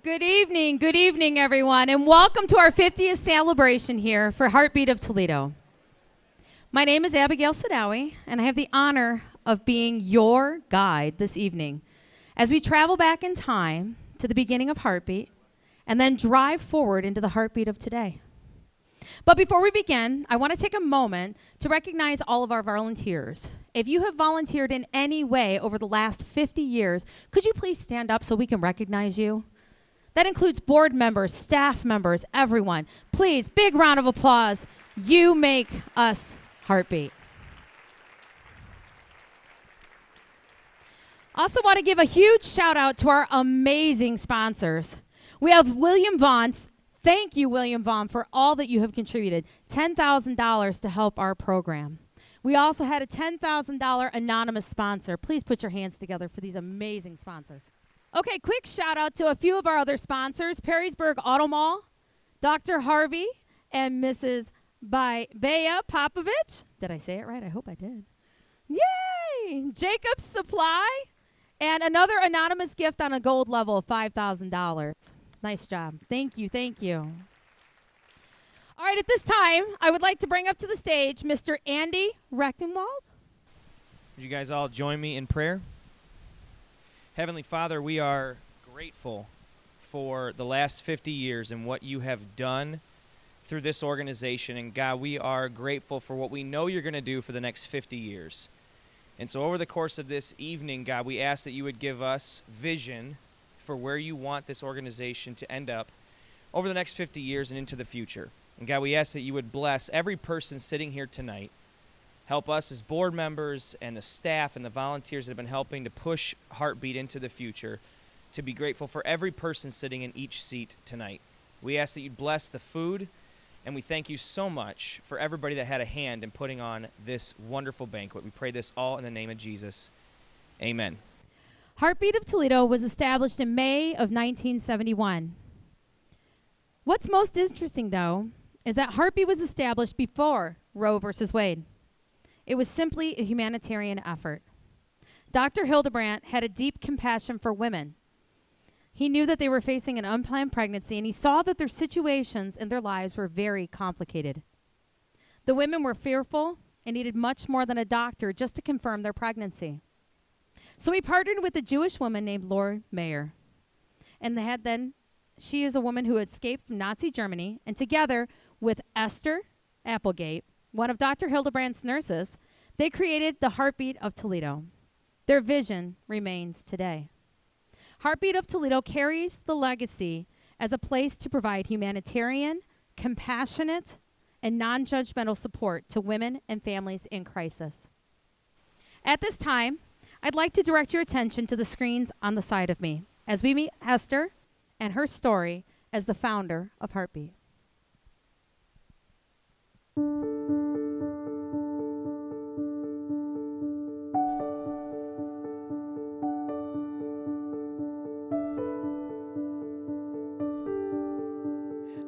Good evening, everyone, and welcome to our 50th celebration here for Heartbeat of Toledo. My name is Abigail Sadawi, and I have the honor of being your guide this evening as we travel back in time to the beginning of Heartbeat and then drive forward into the heartbeat of today. But before we begin, I want to take a moment to recognize all of our volunteers. If you have volunteered in any way over the last 50 years, could you please stand up so we can recognize you? That includes board members, staff members, everyone. Please, big round of applause. You make us Heartbeat. Also want to give a huge shout out to our amazing sponsors. We have William Vaughn. Thank you, William Vaughn, for all that you have contributed. $10,000 to help our program. We also had a $10,000 anonymous sponsor. Please put your hands together for these amazing sponsors. Okay, quick shout out to a few of our other sponsors, Perrysburg Auto Mall, Dr. Harvey, and Mrs. Bea Popovich. Did I say it right? I hope I did. Yay! Jacob's Supply, and another anonymous gift on a gold level of $5,000. Nice job. Thank you, thank you. All right, at this time, I would like to bring up to the stage Mr. Andy Rechtenwald. Would you guys all join me in prayer? Heavenly Father, we are grateful for the last 50 years and what you have done through this organization. And God, we are grateful for what we know you're going to do for the next 50 years. And so over the course of this evening, God, we ask that you would give us vision for where you want this organization to end up over the next 50 years and into the future. And God, we ask that you would bless every person sitting here tonight. Help us as board members and the staff and the volunteers that have been helping to push Heartbeat into the future to be grateful for every person sitting in each seat tonight. We ask that you bless the food, and we thank you so much for everybody that had a hand in putting on this wonderful banquet. We pray this all in the name of Jesus. Amen. Heartbeat of Toledo was established in May of 1971. What's most interesting, though, is that Heartbeat was established before Roe versus Wade. It was simply a humanitarian effort. Dr. Hildebrandt had a deep compassion for women. He knew that they were facing an unplanned pregnancy, and he saw that their situations in their lives were very complicated. The women were fearful and needed much more than a doctor just to confirm their pregnancy. So he partnered with a Jewish woman named Laura Mayer. And she is a woman who escaped from Nazi Germany, and together with Esther Applegate, one of Dr. Hildebrandt's nurses, they created the Heartbeat of Toledo. Their vision remains today. Heartbeat of Toledo carries the legacy as a place to provide humanitarian, compassionate, and non-judgmental support to women and families in crisis. At this time, I'd like to direct your attention to the screens on the side of me as we meet Esther and her story as the founder of Heartbeat.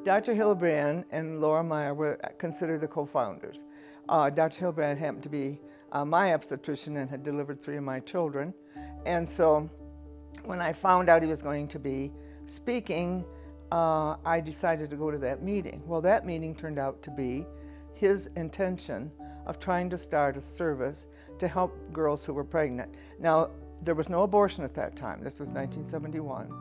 Dr. Hildebrandt and Laura Meyer were considered the co-founders. Dr. Hildebrandt happened to be my obstetrician and had delivered 3 of my children. And so when I found out he was going to be speaking, I decided to go to that meeting. Well, that meeting turned out to be his intention of trying to start a service to help girls who were pregnant. Now, there was no abortion at that time. This was 1971.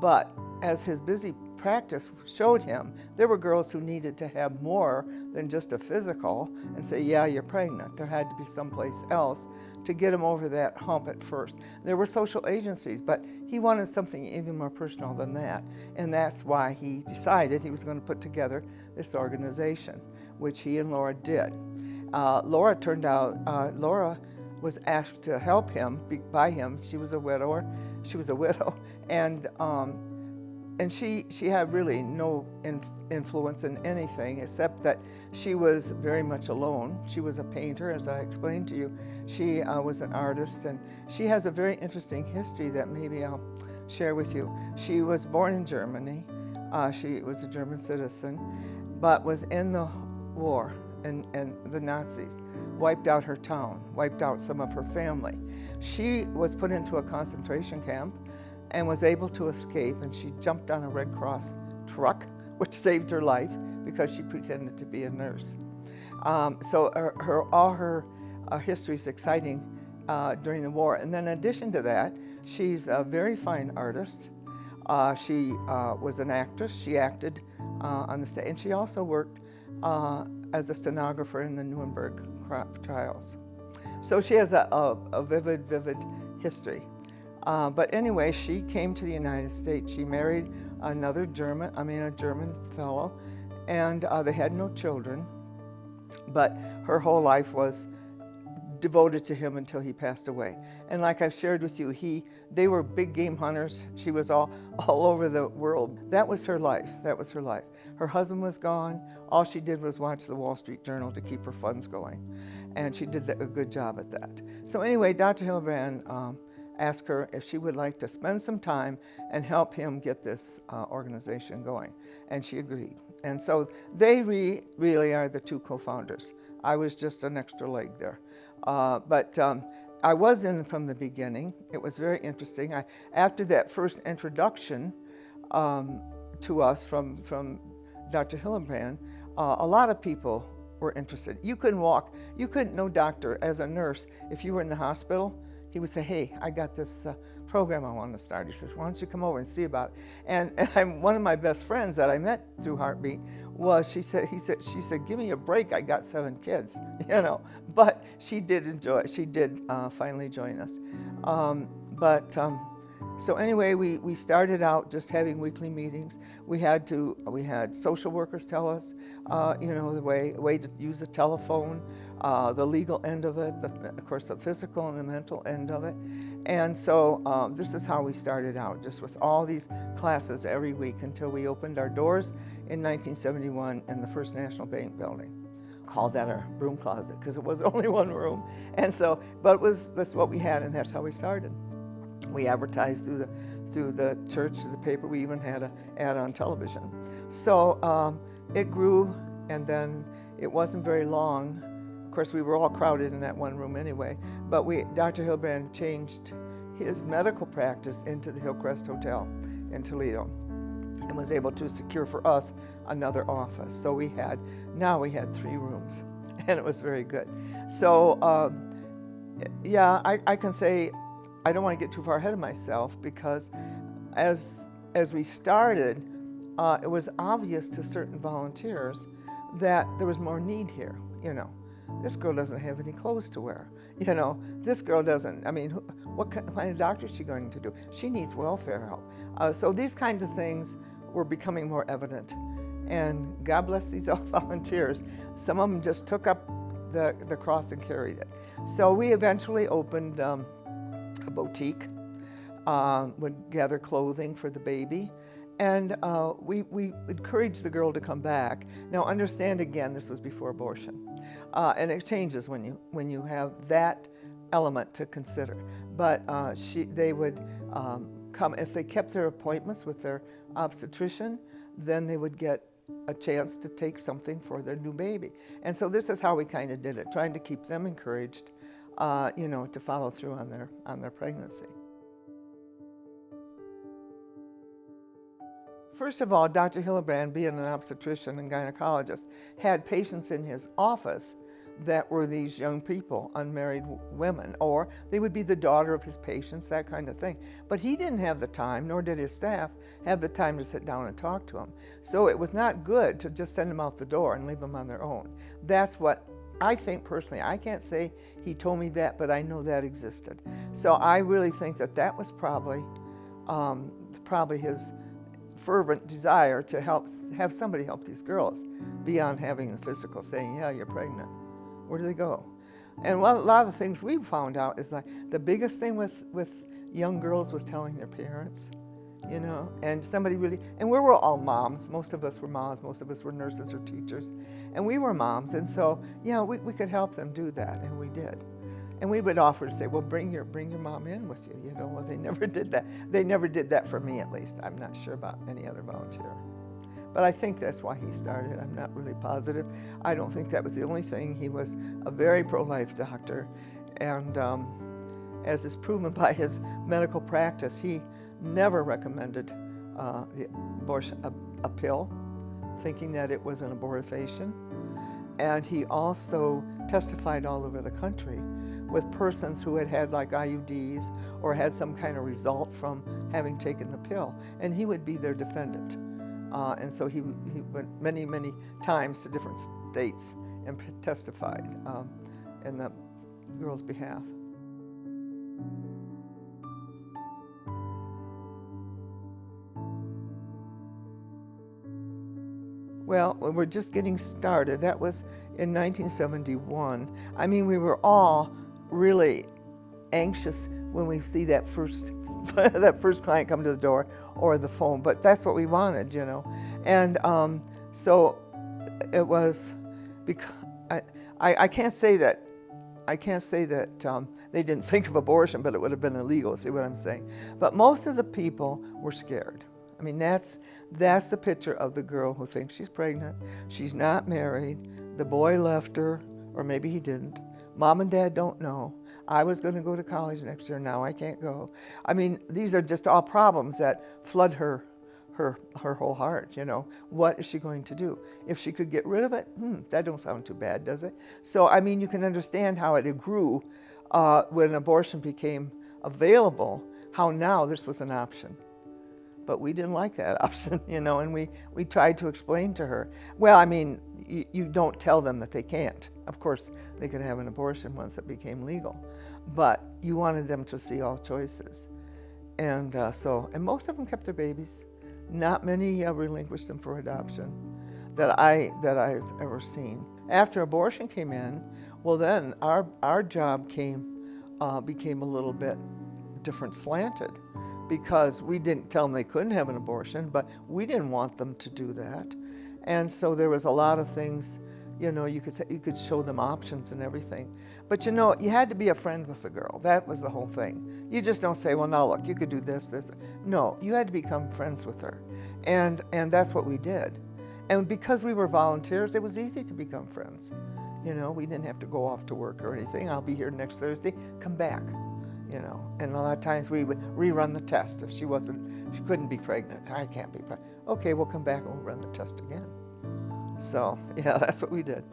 But as his busy practice showed him, there were girls who needed to have more than just a physical and say, yeah, you're pregnant. There had to be someplace else to get them over that hump at first. There were social agencies, but he wanted something even more personal than that. And that's why he decided he was going to put together this organization, which he and Laura did. Laura was asked to help him, by him. She was a widow, and she had really no influence in anything except that she was very much alone. She was a painter, as I explained to you. She was an artist, and she has a very interesting history that maybe I'll share with you. She was born in Germany. She was a German citizen, but was in the war, and the Nazis wiped out her town, wiped out some of her family. She was put into a concentration camp and was able to escape, and she jumped on a Red Cross truck, which saved her life because she pretended to be a nurse. So all her history is exciting during the war. And then in addition to that, she's a very fine artist. She was an actress. She acted on the stage, and she also worked as a stenographer in the Nuremberg trials. So she has a vivid history. But anyway, she came to the United States. She married a German fellow, and they had no children. But her whole life was devoted to him until he passed away. And like I've shared with you, they were big game hunters. She was all over the world. That was her life. Her husband was gone. All she did was watch the Wall Street Journal to keep her funds going. And she did a good job at that. So anyway, Dr. Hildebrand asked her if she would like to spend some time and help him get this organization going. And she agreed. And so they really are the two co-founders. I was just an extra leg there. But I was in from the beginning. It was very interesting. After that first introduction to us from Dr. Hillenbrand, a lot of people were interested. You couldn't know doctor as a nurse. If you were in the hospital, he would say, "Hey, I got this program I want to start." He says, "Why don't you come over and see about it?" And one of my best friends that I met through Heartbeat she said, "Give me a break. I got 7 kids," But she did finally join us. So anyway, we started out just having weekly meetings. We had social workers tell us, the way to use the telephone, the legal end of it, of course, the physical and the mental end of it. And so this is how we started out, just with all these classes every week until we opened our doors in 1971 in the First National Bank building. Called that our broom closet because it was only one room. And so, but that's what we had, and that's how we started. We advertised through the church, through the paper. We even had an ad on television. So it grew, and then it wasn't very long. Of course, we were all crowded in that one room anyway. But Dr. Hildebrand changed his medical practice into the Hillcrest Hotel in Toledo, and was able to secure for us another office. So we had 3 rooms, and it was very good. So I can say, I don't want to get too far ahead of myself, because as we started, it was obvious to certain volunteers that there was more need here. This girl doesn't have any clothes to wear. This girl doesn't, what kind of doctor is she going to do? She needs welfare help. So these kinds of things were becoming more evident. And God bless these volunteers. Some of them just took up the cross and carried it. So we eventually opened a boutique, would gather clothing for the baby, and we encouraged the girl to come back. Now understand, again, this was before abortion, and it changes when you have that element to consider. But they would come, if they kept their appointments with their obstetrician, then they would get a chance to take something for their new baby. And so this is how we kind of did it, trying to keep them encouraged, to follow through on their pregnancy. First of all, Dr. Hildebrand, being an obstetrician and gynecologist, had patients in his office that were these young people, unmarried women, or they would be the daughter of his patients, that kind of thing. But he didn't have the time, nor did his staff have the time to sit down and talk to them. So it was not good to just send them out the door and leave them on their own. That's what I think personally. I can't say he told me that, but I know that existed. So I really think that was probably his fervent desire to have somebody help these girls beyond having the physical, saying, "Yeah, you're pregnant." Where do they go? And a lot of the things we found out is like the biggest thing with young girls was telling their parents, and and we were all moms. Most of us were moms. Most of us were nurses or teachers, and we were moms. And so, we could help them do that, and we did. And we would offer to say, "Well, bring your mom in with you." Well, they never did that. They never did that for me, at least. I'm not sure about any other volunteer. But I think that's why he started. I'm not really positive. I don't think that was the only thing. He was a very pro-life doctor. And as is proven by his medical practice, he never recommended the abortion, a pill, thinking that it was an abortifacient. And he also testified all over the country with persons who had had like IUDs or had some kind of result from having taken the pill, and he would be their defendant. And so he went many times to different states and testified in the girl's behalf. Well, we're just getting started. That was in 1971. I mean, we were all really anxious when we see that first that first client come to the door or the phone, but that's what we wanted, you know. And so it was because I can't say that they didn't think of abortion, but it would have been illegal. See what I'm saying? But most of the people were scared. I mean, that's the picture of the girl who thinks she's pregnant. She's not married. The boy left her, or maybe he didn't. Mom and Dad don't know. I was going to go to college next year. Now I can't go. I mean, these are just all problems that flood her whole heart, you know. What is she going to do? If she could get rid of it, that don't sound too bad, does it? So, I mean, you can understand how it grew when abortion became available, how now this was an option. But we didn't like that option, you know, and we tried to explain to her. Well, I mean, you don't tell them that they can't. Of course, they could have an abortion once it became legal. But you wanted them to see all choices. And and most of them kept their babies. Not many relinquished them for adoption that I've ever seen. After abortion came in, well then our job became a little bit different slanted, because we didn't tell them they couldn't have an abortion, but we didn't want them to do that. And so there was a lot of things, you know, you could show them options and everything. But you know, you had to be a friend with the girl. That was the whole thing. You just don't say, well, now look, you could do this. No, you had to become friends with her. And that's what we did. And because we were volunteers, it was easy to become friends. You know, we didn't have to go off to work or anything. I'll be here next Thursday, come back. You know, and a lot of times we would rerun the test if she couldn't be pregnant. I can't be pregnant. Okay, we'll come back and we'll run the test again. So, yeah, that's what we did.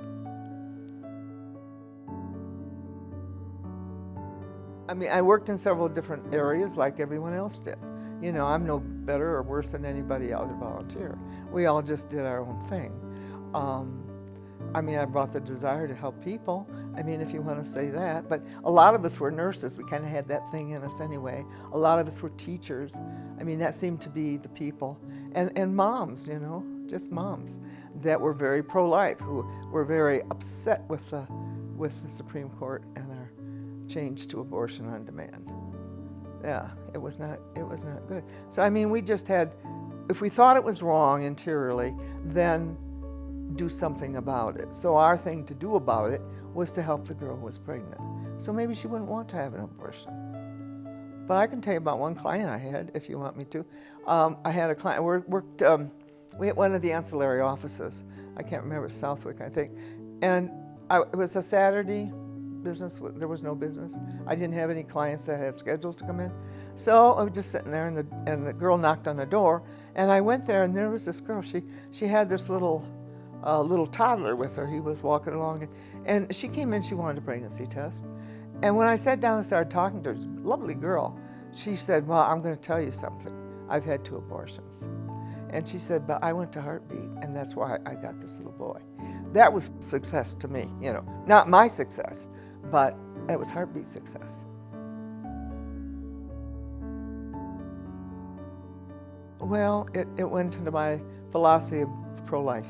I mean, I worked in several different areas like everyone else did. You know, I'm no better or worse than anybody other volunteer. We all just did our own thing. I mean, I brought the desire to help people. I mean, if you want to say that. But a lot of us were nurses. We kind of had that thing in us anyway. A lot of us were teachers. I mean, that seemed to be the people. And moms, you know, just moms that were very pro-life, who were very upset with the Supreme Court and our change to abortion on demand. Yeah, it was not good. So, I mean, we just had, if we thought it was wrong interiorly, then do something about it. So our thing to do about it was to help the girl who was pregnant. So maybe she wouldn't want to have an abortion. But I can tell you about one client I had, if you want me to. I had a client, we had one of the ancillary offices. I can't remember, Southwick, I think. And it was a Saturday business, there was no business. I didn't have any clients that had schedules to come in. So I was just sitting there, and the girl knocked on the door, and I went there, and there was this girl. She had this little toddler with her. He was walking along, and she came in, she wanted a pregnancy test. And when I sat down and started talking to her, lovely girl, she said, well, I'm going to tell you something. I've had 2 abortions. And she said, but I went to Heartbeat, and that's why I got this little boy. That was success to me, you know. Not my success, but it was Heartbeat's success. Well, it went into my philosophy of pro-life.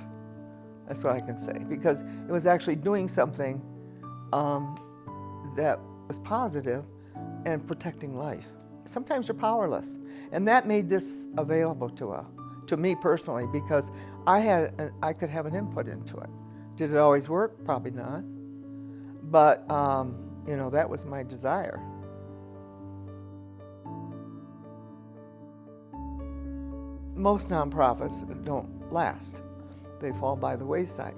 That's what I can say, because it was actually doing something that was positive and protecting life. Sometimes you're powerless, and that made this available to me personally, because I could have an input into it. Did it always work? Probably not, but you know, that was my desire. Most nonprofits don't last. They fall by the wayside.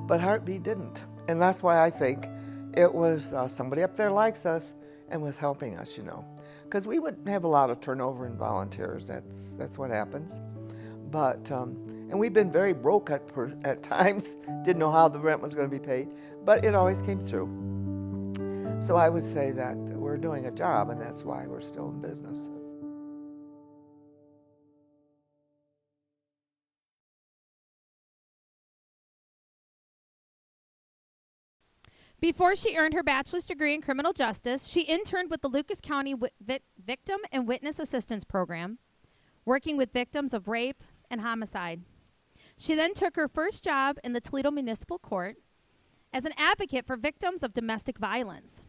But Heartbeat didn't. And that's why I think it was somebody up there likes us and was helping us, you know. because we would have a lot of turnover in volunteers. That's what happens. But and we've been very broke at times. Didn't know how the rent was going to be paid, but it always came through. So I would say that we're doing a job, and that's why we're still in business. Before she earned her bachelor's degree in criminal justice, she interned with the Lucas County Victim and Witness Assistance Program, working with victims of rape and homicide. She then took her first job in the Toledo Municipal Court as an advocate for victims of domestic violence.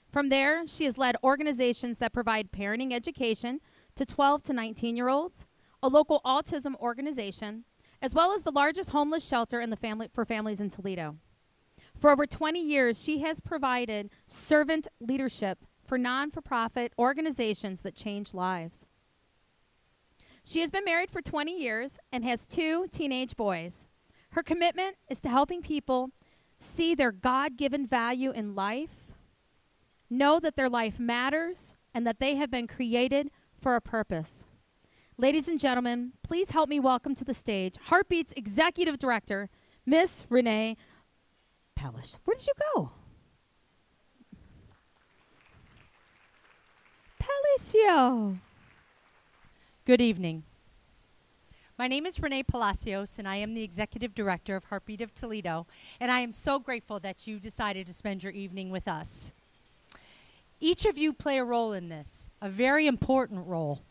From there, she has led organizations that provide parenting education to 12 to 19-year-olds, a local autism organization, as well as the largest homeless shelter for families in Toledo. For over 20 years, she has provided servant leadership for non-for-profit organizations that change lives. She has been married for 20 years and has 2 teenage boys. Her commitment is to helping people see their God-given value in life, know that their life matters, and that they have been created for a purpose. Ladies and gentlemen, please help me welcome to the stage Heartbeat's Executive Director, Miss Renee Pellish. Where did you go? Palacio. Good evening. My name is Renee Palacios, and I am the Executive Director of Heartbeat of Toledo, and I am so grateful that you decided to spend your evening with us. Each of you play a role in this, a very important role.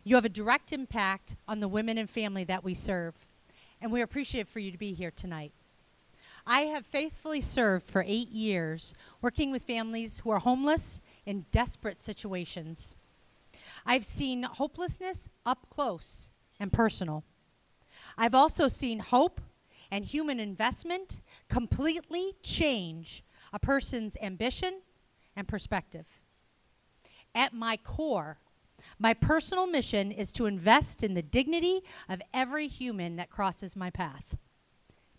You have a direct impact on the women and family that we serve, and we are appreciative for you to be here tonight. I have faithfully served for 8 years, working with families who are homeless in desperate situations. I've seen hopelessness up close and personal. I've also seen hope and human investment completely change a person's ambition and perspective. At my core, my personal mission is to invest in the dignity of every human that crosses my path.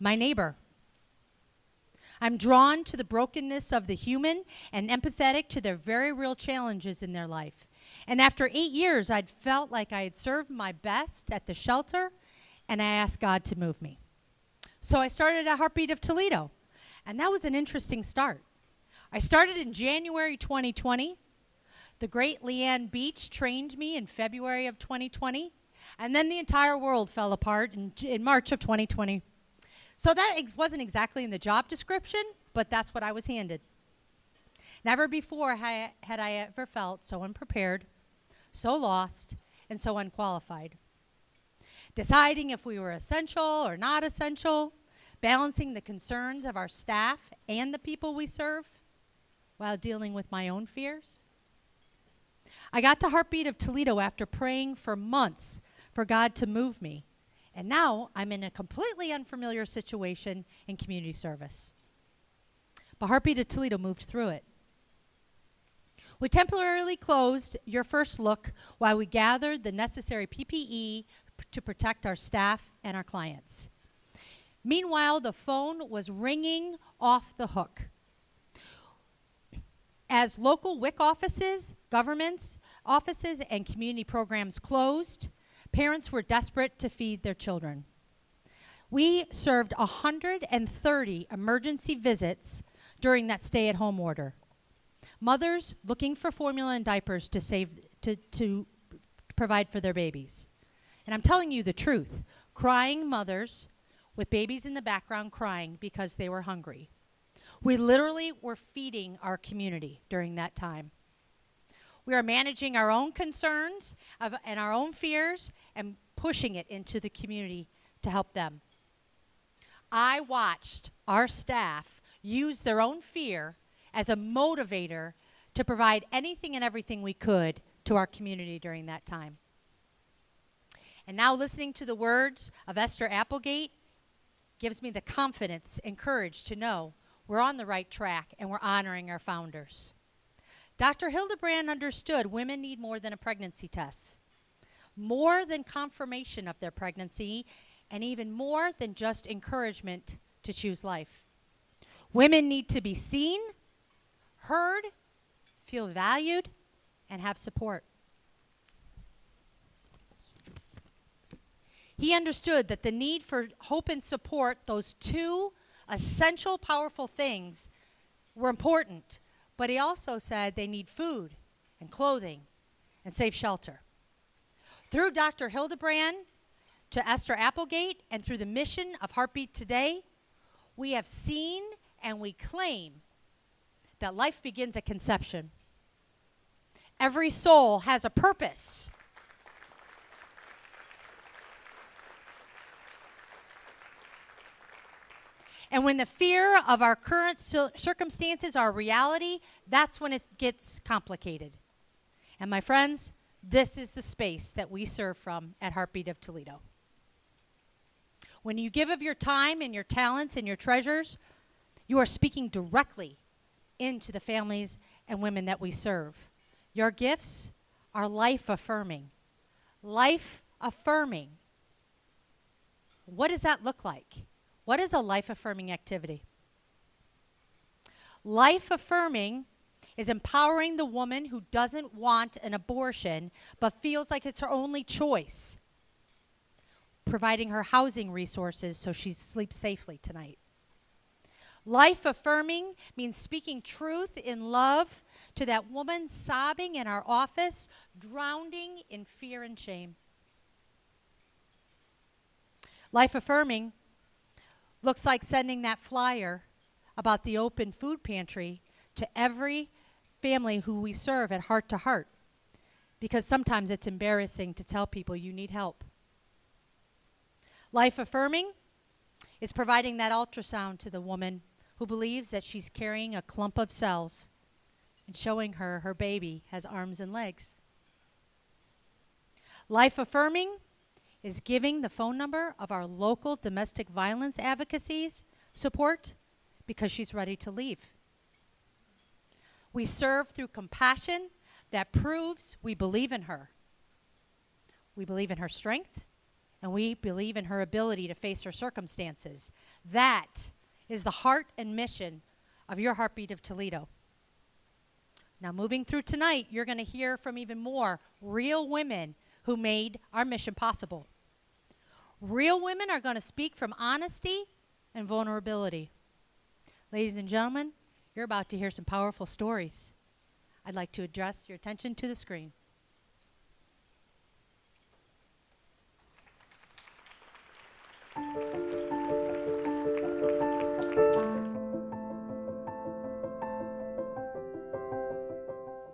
My neighbor. I'm drawn to the brokenness of the human and empathetic to their very real challenges in their life. And after 8 years, I'd felt like I had served my best at the shelter, and I asked God to move me. So I started at Heartbeat of Toledo, and that was an interesting start. I started in January 2020. The great Leanne Beach trained me in February of 2020, and then the entire world fell apart in March of 2020. So that wasn't exactly in the job description, but that's what I was handed. Never before had I ever felt so unprepared, so lost, and so unqualified. Deciding if we were essential or not essential, balancing the concerns of our staff and the people we serve, while dealing with my own fears. I got to Heartbeat of Toledo after praying for months for God to move me. And now I'm in a completely unfamiliar situation in community service. But Heartbeat of Toledo moved through it. We temporarily closed your first look while we gathered the necessary PPE to protect our staff and our clients. Meanwhile, the phone was ringing off the hook. As local WIC offices, governments, offices, and community programs closed, parents were desperate to feed their children. We served 130 emergency visits during that stay-at-home order. Mothers looking for formula and diapers to provide for their babies. And I'm telling you the truth, crying mothers with babies in the background crying because they were hungry. We literally were feeding our community during that time. We are managing our own concerns and our own fears and pushing it into the community to help them. I watched our staff use their own fear as a motivator to provide anything and everything we could to our community during that time. And now listening to the words of Esther Applegate gives me the confidence and courage to know we're on the right track and we're honoring our founders. Dr. Hildebrand understood women need more than a pregnancy test, more than confirmation of their pregnancy, and even more than just encouragement to choose life. Women need to be seen, heard, feel valued, and have support. He understood that the need for hope and support, those two essential, powerful things, were important. But he also said they need food and clothing and safe shelter. Through Dr. Hildebrand to Esther Applegate and through the mission of Heartbeat Today, we have seen and we claim that life begins at conception. Every soul has a purpose. And when the fear of our current circumstances are reality, that's when it gets complicated. And my friends, this is the space that we serve from at Heartbeat of Toledo. When you give of your time and your talents and your treasures, you are speaking directly into the families and women that we serve. Your gifts are life-affirming. Life-affirming. What does that look like? What is a life-affirming activity? Life-affirming is empowering the woman who doesn't want an abortion but feels like it's her only choice. Providing her housing resources so she sleeps safely tonight. Life-affirming means speaking truth in love to that woman sobbing in our office, drowning in fear and shame. Life-affirming looks like sending that flyer about the open food pantry to every family who we serve at Heart to Heart, because sometimes it's embarrassing to tell people you need help. Life-affirming is providing that ultrasound to the woman who believes that she's carrying a clump of cells and showing her her baby has arms and legs. Life-affirming is giving the phone number of our local domestic violence advocacies support because she's ready to leave. We serve through compassion that proves we believe in her. We believe in her strength, and we believe in her ability to face her circumstances. That is the heart and mission of your Heartbeat of Toledo. Now, moving through tonight, you're going to hear from even more real women who made our mission possible. Real women are going to speak from honesty and vulnerability. Ladies and gentlemen, you're about to hear some powerful stories. I'd like to address your attention to the screen.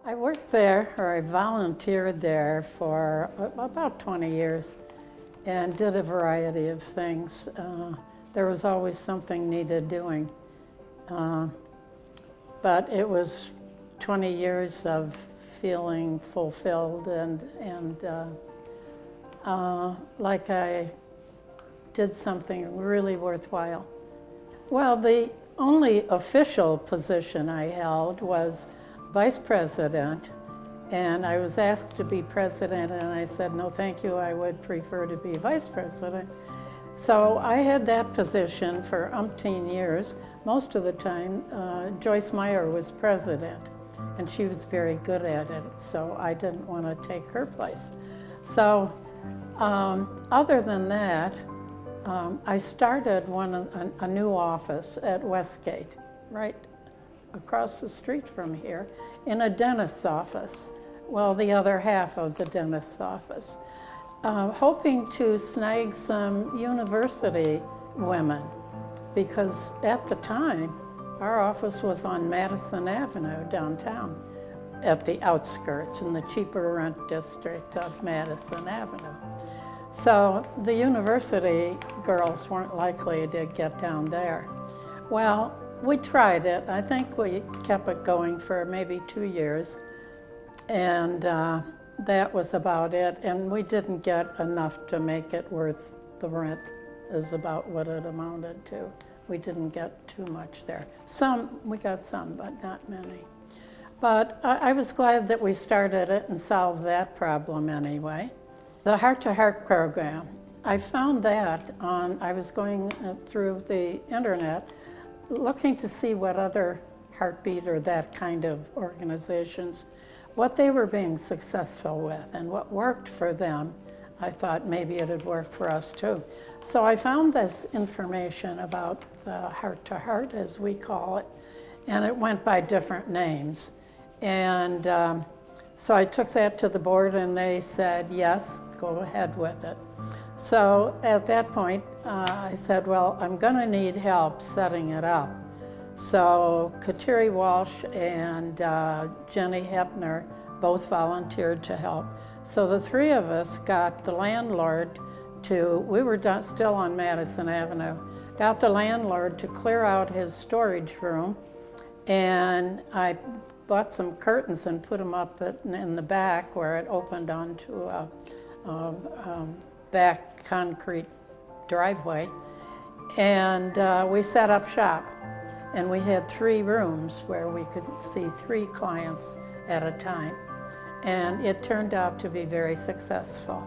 I worked there, or I volunteered there for about 20 years and did a variety of things. There was always something needed doing. But it was 20 years of feeling fulfilled and like I did something really worthwhile. Well, the only official position I held was vice president, and I was asked to be president, and I said, no, thank you, I would prefer to be vice president. So I had that position for umpteen years. Most of the time, Joyce Meyer was president, and she was very good at it, so I didn't want to take her place. So other than that, I started a new office at Westgate, right across the street from here, in a dentist's office. Well, the other half of the dentist's office, hoping to snag some university women, because at the time, our office was on Madison Avenue downtown, at the outskirts in the cheaper rent district of Madison Avenue. So the university girls weren't likely to get down there. Well, we tried it. I think we kept it going for maybe 2 years, and that was about it. And we didn't get enough to make it worth the rent, is about what it amounted to. We didn't get too much there. We got some, but not many. But I was glad that we started it and solved that problem anyway. The Heart to Heart program, I found that I was going through the internet, looking to see what other Heartbeat or that kind of organizations what they were being successful with and what worked for them, I thought maybe it'd work for us too. So I found this information about the heart-to-heart, as we call it, and it went by different names. And so I took that to the board and they said, yes, go ahead with it. So at that point, I said, well, I'm gonna need help setting it up. So Kateri Walsh and Jenny Hepner both volunteered to help. So the three of us got the landlord to, we were still on Madison Avenue, got the landlord to clear out his storage room, and I bought some curtains and put them up in the back where it opened onto a back concrete driveway, and we set up shop. And we had 3 rooms where we could see 3 clients at a time. And it turned out to be very successful.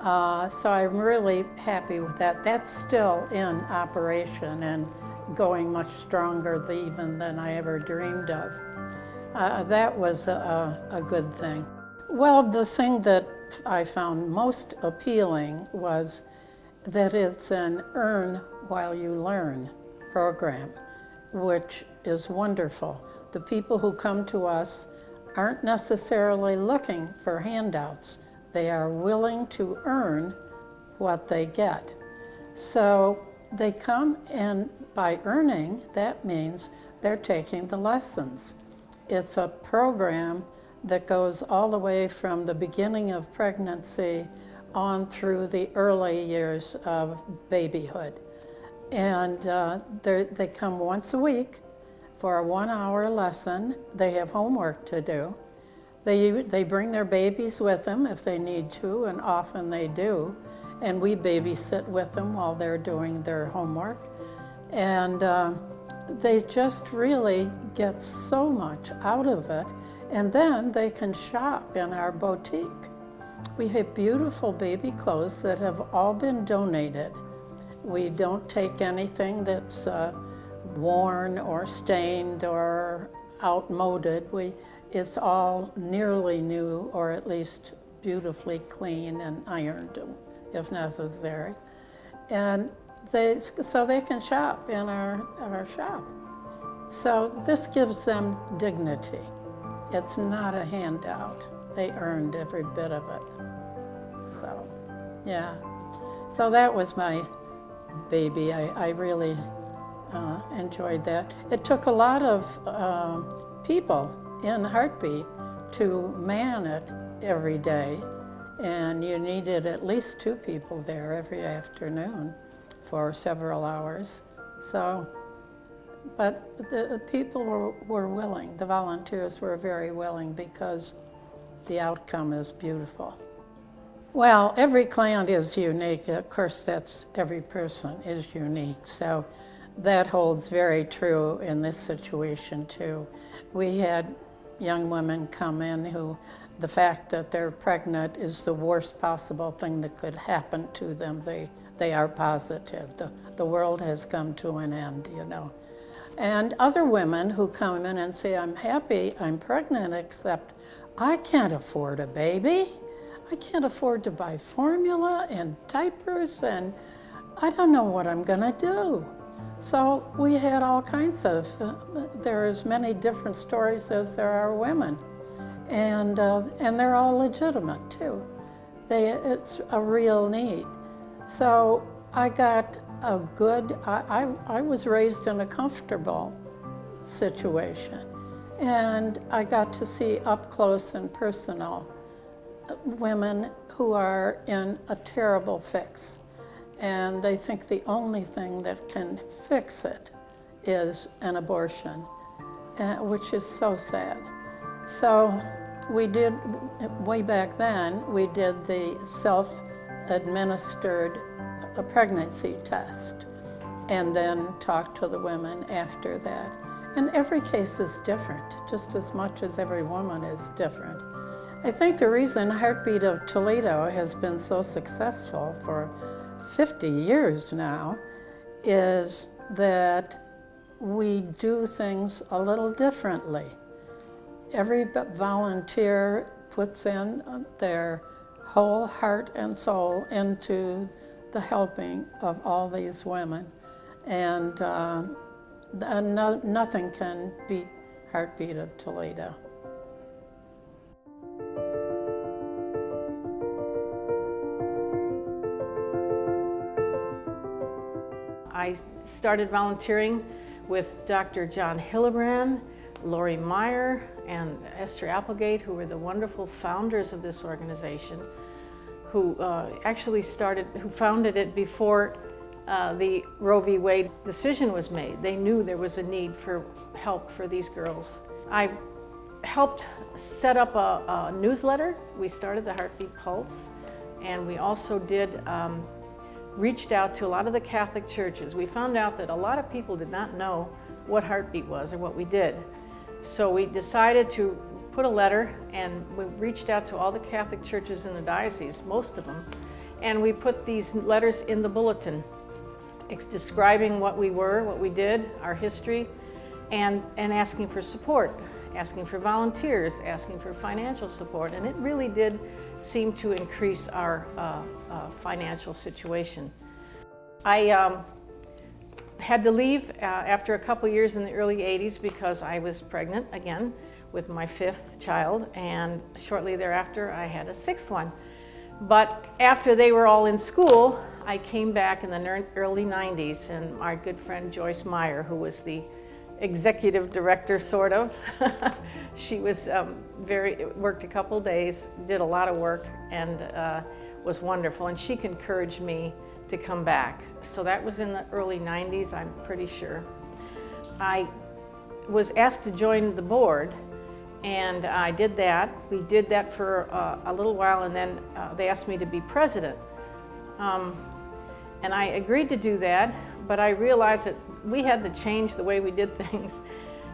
So I'm really happy with that. That's still in operation and going much stronger even than I ever dreamed of. That was a good thing. Well, the thing that I found most appealing was that it's an earn while you learn program, which is wonderful. The people who come to us aren't necessarily looking for handouts. They are willing to earn what they get. So they come, and by earning, that means they're taking the lessons. It's a program that goes all the way from the beginning of pregnancy on through the early years of babyhood. And they come once a week for a 1-hour lesson. They have homework to do. They bring their babies with them if they need to, and often they do. And we babysit with them while they're doing their homework. And they just really get so much out of it. And then they can shop in our boutique. We have beautiful baby clothes that have all been donated. We don't take anything that's worn or stained or outmoded. It's all nearly new, or at least beautifully clean and ironed if necessary. And so they can shop in our shop. So this gives them dignity. It's not a handout. They earned every bit of it. So, yeah. So that was my baby. I really enjoyed that. It took a lot of people in Heartbeat to man it every day, and you needed at least 2 people there every afternoon for several hours. So, but the people were willing. The volunteers were very willing because the outcome is beautiful. Well, every client is unique. Of course, every person is unique. So that holds very true in this situation too. We had young women come in who the fact that they're pregnant is the worst possible thing that could happen to them. They are positive. The world has come to an end, you know. And other women who come in and say, I'm happy, I'm pregnant, except I can't afford a baby. I can't afford to buy formula and diapers, and I don't know what I'm gonna do. So we had all kinds of, there are as many different stories as there are women. And they're all legitimate too. It's a real need. So I got a good, I was raised in a comfortable situation. And I got to see up close and personal women who are in a terrible fix. And they think the only thing that can fix it is an abortion, which is so sad. So we did, way back then, we did the self-administered pregnancy test and then talked to the women after that. And every case is different, just as much as every woman is different. I think the reason Heartbeat of Toledo has been so successful for 50 years now is that we do things a little differently. Every volunteer puts in their whole heart and soul into the helping of all these women. And nothing can beat Heartbeat of Toledo. I started volunteering with Dr. John Hillebrand, Lori Meyer, and Esther Applegate, who were the wonderful founders of this organization, who who founded it before the Roe v. Wade decision was made. They knew there was a need for help for these girls. I helped set up a newsletter. We started the Heartbeat Pulse, and we also reached out to a lot of the Catholic churches. We found out that a lot of people did not know what Heartbeat was or what we did. So we decided to put a letter, and we reached out to all the Catholic churches in the diocese, most of them, and we put these letters in the bulletin, describing what we were, what we did, our history, and asking for support, asking for volunteers, asking for financial support, and it really did seem to increase our financial situation. I had to leave after a couple years in the early 80s because I was pregnant again with my 5th child, and shortly thereafter I had a 6th one. But after they were all in school, I came back in the early 90s, and our good friend Joyce Meyer, who was the executive director, sort of, she was worked a couple days, did a lot of work, and was wonderful, and she encouraged me to come back. So that was in the early 90s, I'm pretty sure. I was asked to join the board, and I did that. We did that for a little while, and then they asked me to be president. And I agreed to do that, but I realized that we had to change the way we did things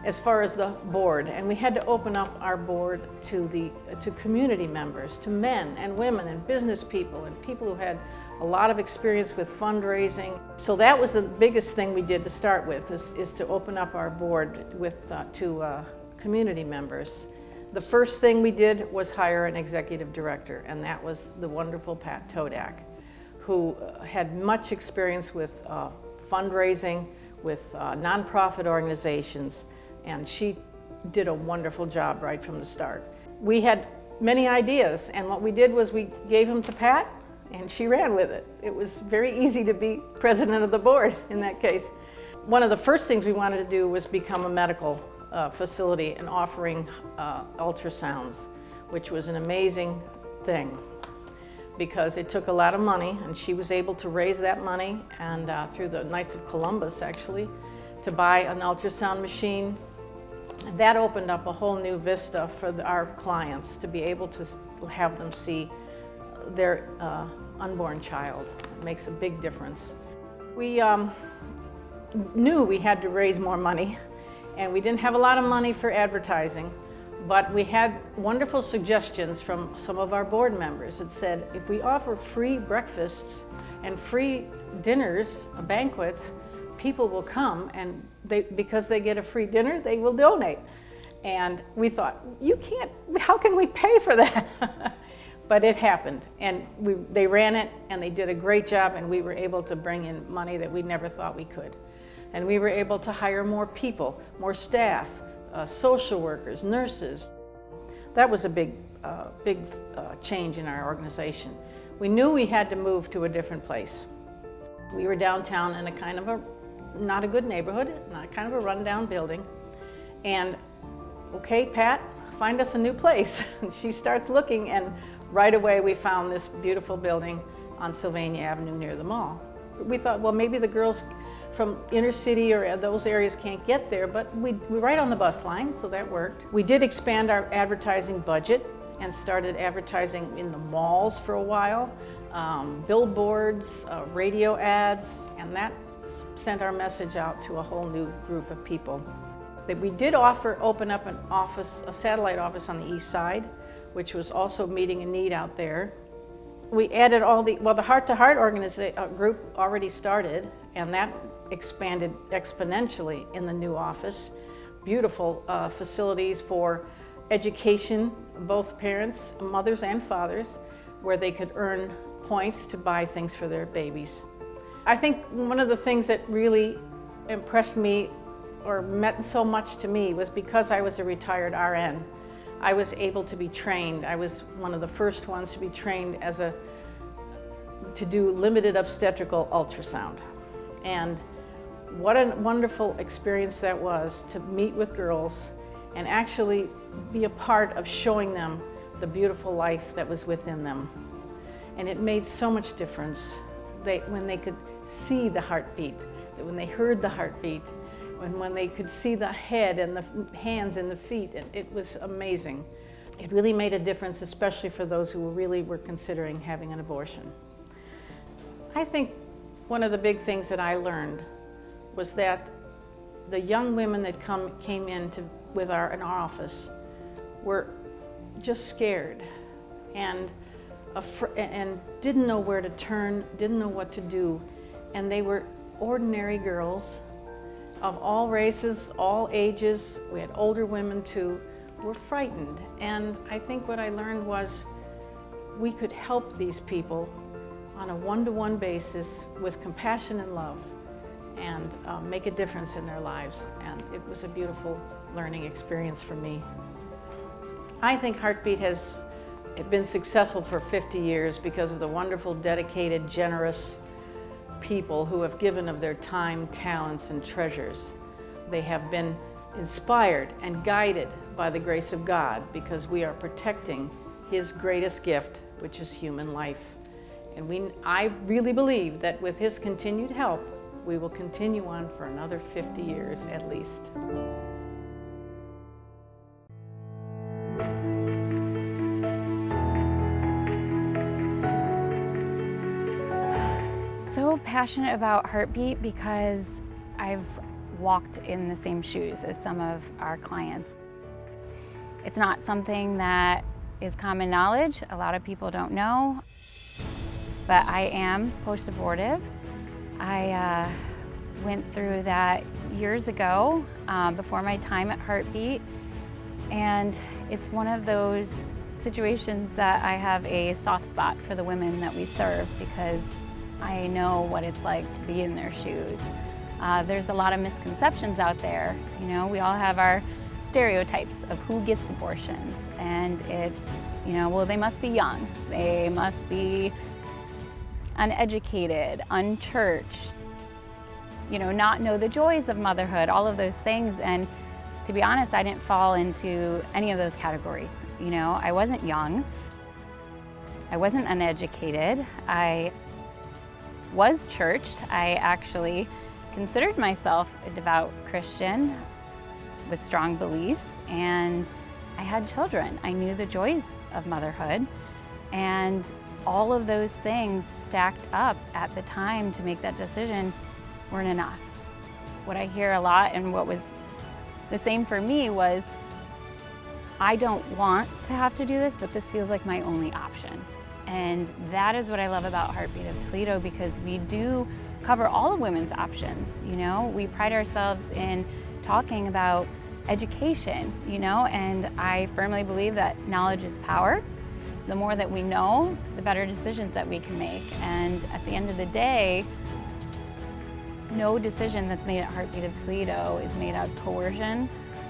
as far as the board, and we had to open up our board to community members, to men and women and business people and people who had a lot of experience with fundraising. So that was the biggest thing we did to start with, is to open up our board to community members. The first thing we did was hire an executive director, and that was the wonderful Pat Todak, who had much experience with fundraising, with nonprofit organizations, and she did a wonderful job right from the start. We had many ideas, and what we did was we gave them to Pat, and she ran with it. It was very easy to be president of the board in that case. One of the first things we wanted to do was become a medical facility and offering ultrasounds, which was an amazing thing, because it took a lot of money, and she was able to raise that money, and through the Knights of Columbus actually, to buy an ultrasound machine. That opened up a whole new vista for our clients to be able to have them see their unborn child. It makes a big difference. We knew we had to raise more money, and we didn't have a lot of money for advertising. But we had wonderful suggestions from some of our board members that said, if we offer free breakfasts and free dinners, banquets, people will come, and because they get a free dinner, they will donate. And we thought, how can we pay for that? But it happened, and they ran it, and they did a great job, and we were able to bring in money that we never thought we could. And we were able to hire more people, more staff, social workers, nurses. That was a big change in our organization. We knew we had to move to a different place. We were downtown in a kind of not a good neighborhood, not kind of a rundown building. And, okay, Pat, find us a new place. And she starts looking, and right away we found this beautiful building on Sylvania Avenue near the mall. We thought, well, maybe the girls from inner city or those areas can't get there, but we're right on the bus line, so that worked. We did expand our advertising budget and started advertising in the malls for a while, billboards, radio ads, and that sent our message out to a whole new group of people. We did open up an office, a satellite office on the east side, which was also meeting a need out there. We added the Heart to Heart group already started, and that expanded exponentially in the new office. Beautiful facilities for education, both parents, mothers and fathers, where they could earn points to buy things for their babies. I think one of the things that really impressed me or meant so much to me was because I was a retired RN. I was able to be trained. I was one of the first ones to be trained to do limited obstetrical ultrasound. And what a wonderful experience that was, to meet with girls and actually be a part of showing them the beautiful life that was within them. And it made so much difference when they could see the heartbeat, when they heard the heartbeat, when they could see the head and the hands and the feet. It was amazing. It really made a difference, especially for those who really were considering having an abortion. I think one of the big things that I learned was that the young women that came in in our office were just scared and didn't know where to turn, didn't know what to do. And they were ordinary girls of all races, all ages. We had older women too, were frightened. And I think what I learned was we could help these people on a one-to-one basis with compassion and love, and make a difference in their lives. And it was a beautiful learning experience for me. I think Heartbeat has been successful for 50 years because of the wonderful, dedicated, generous people who have given of their time, talents, and treasures. They have been inspired and guided by the grace of God, because we are protecting His greatest gift, which is human life. And I really believe that with His continued help, we will continue on for another 50 years at least. So passionate about Heartbeat because I've walked in the same shoes as some of our clients. It's not something that is common knowledge. A lot of people don't know, but I am post-abortive. I went through that years ago, before my time at Heartbeat, and it's one of those situations that I have a soft spot for the women that we serve, because I know what it's like to be in their shoes. There's a lot of misconceptions out there. You know, we all have our stereotypes of who gets abortions, and it's, you know, well, they must be young, they must be uneducated, unchurched, you know, not know the joys of motherhood, all of those things. And to be honest, I didn't fall into any of those categories. You know, I wasn't young, I wasn't uneducated, I was churched. I actually considered myself a devout Christian with strong beliefs, and I had children. I knew the joys of motherhood, and all of those things stacked up at the time to make that decision weren't enough. What I hear a lot, and what was the same for me, was I don't want to have to do this, but this feels like my only option. And that is what I love about Heartbeat of Toledo, because we do cover all of women's options. You know, we pride ourselves in talking about education, you know, and I firmly believe that knowledge is power. The more that we know, the better decisions that we can make. And at the end of the day, no decision that's made at Heartbeat of Toledo is made out of coercion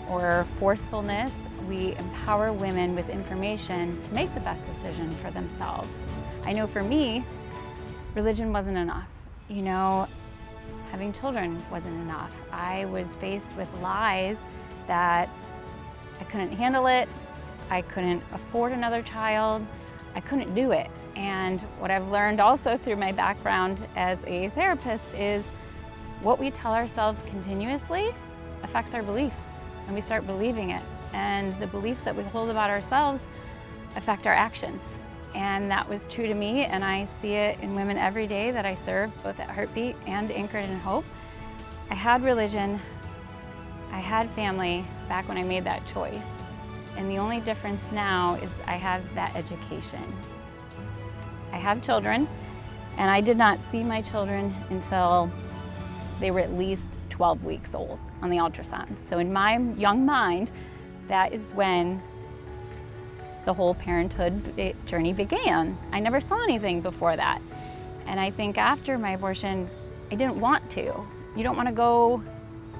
or forcefulness. We empower women with information to make the best decision for themselves. I know for me, religion wasn't enough. You know, having children wasn't enough. I was faced with lies that I couldn't handle it, I couldn't afford another child, I couldn't do it. And what I've learned also through my background as a therapist is what we tell ourselves continuously affects our beliefs, and we start believing it. And the beliefs that we hold about ourselves affect our actions. And that was true to me, and I see it in women every day that I serve, both at Heartbeat and Anchored in Hope. I had religion, I had family back when I made that choice. And the only difference now is I have that education. I have children, and I did not see my children until they were at least 12 weeks old on the ultrasound. So in my young mind, that is when the whole parenthood journey began. I never saw anything before that. And I think after my abortion, I didn't want to. You don't want to go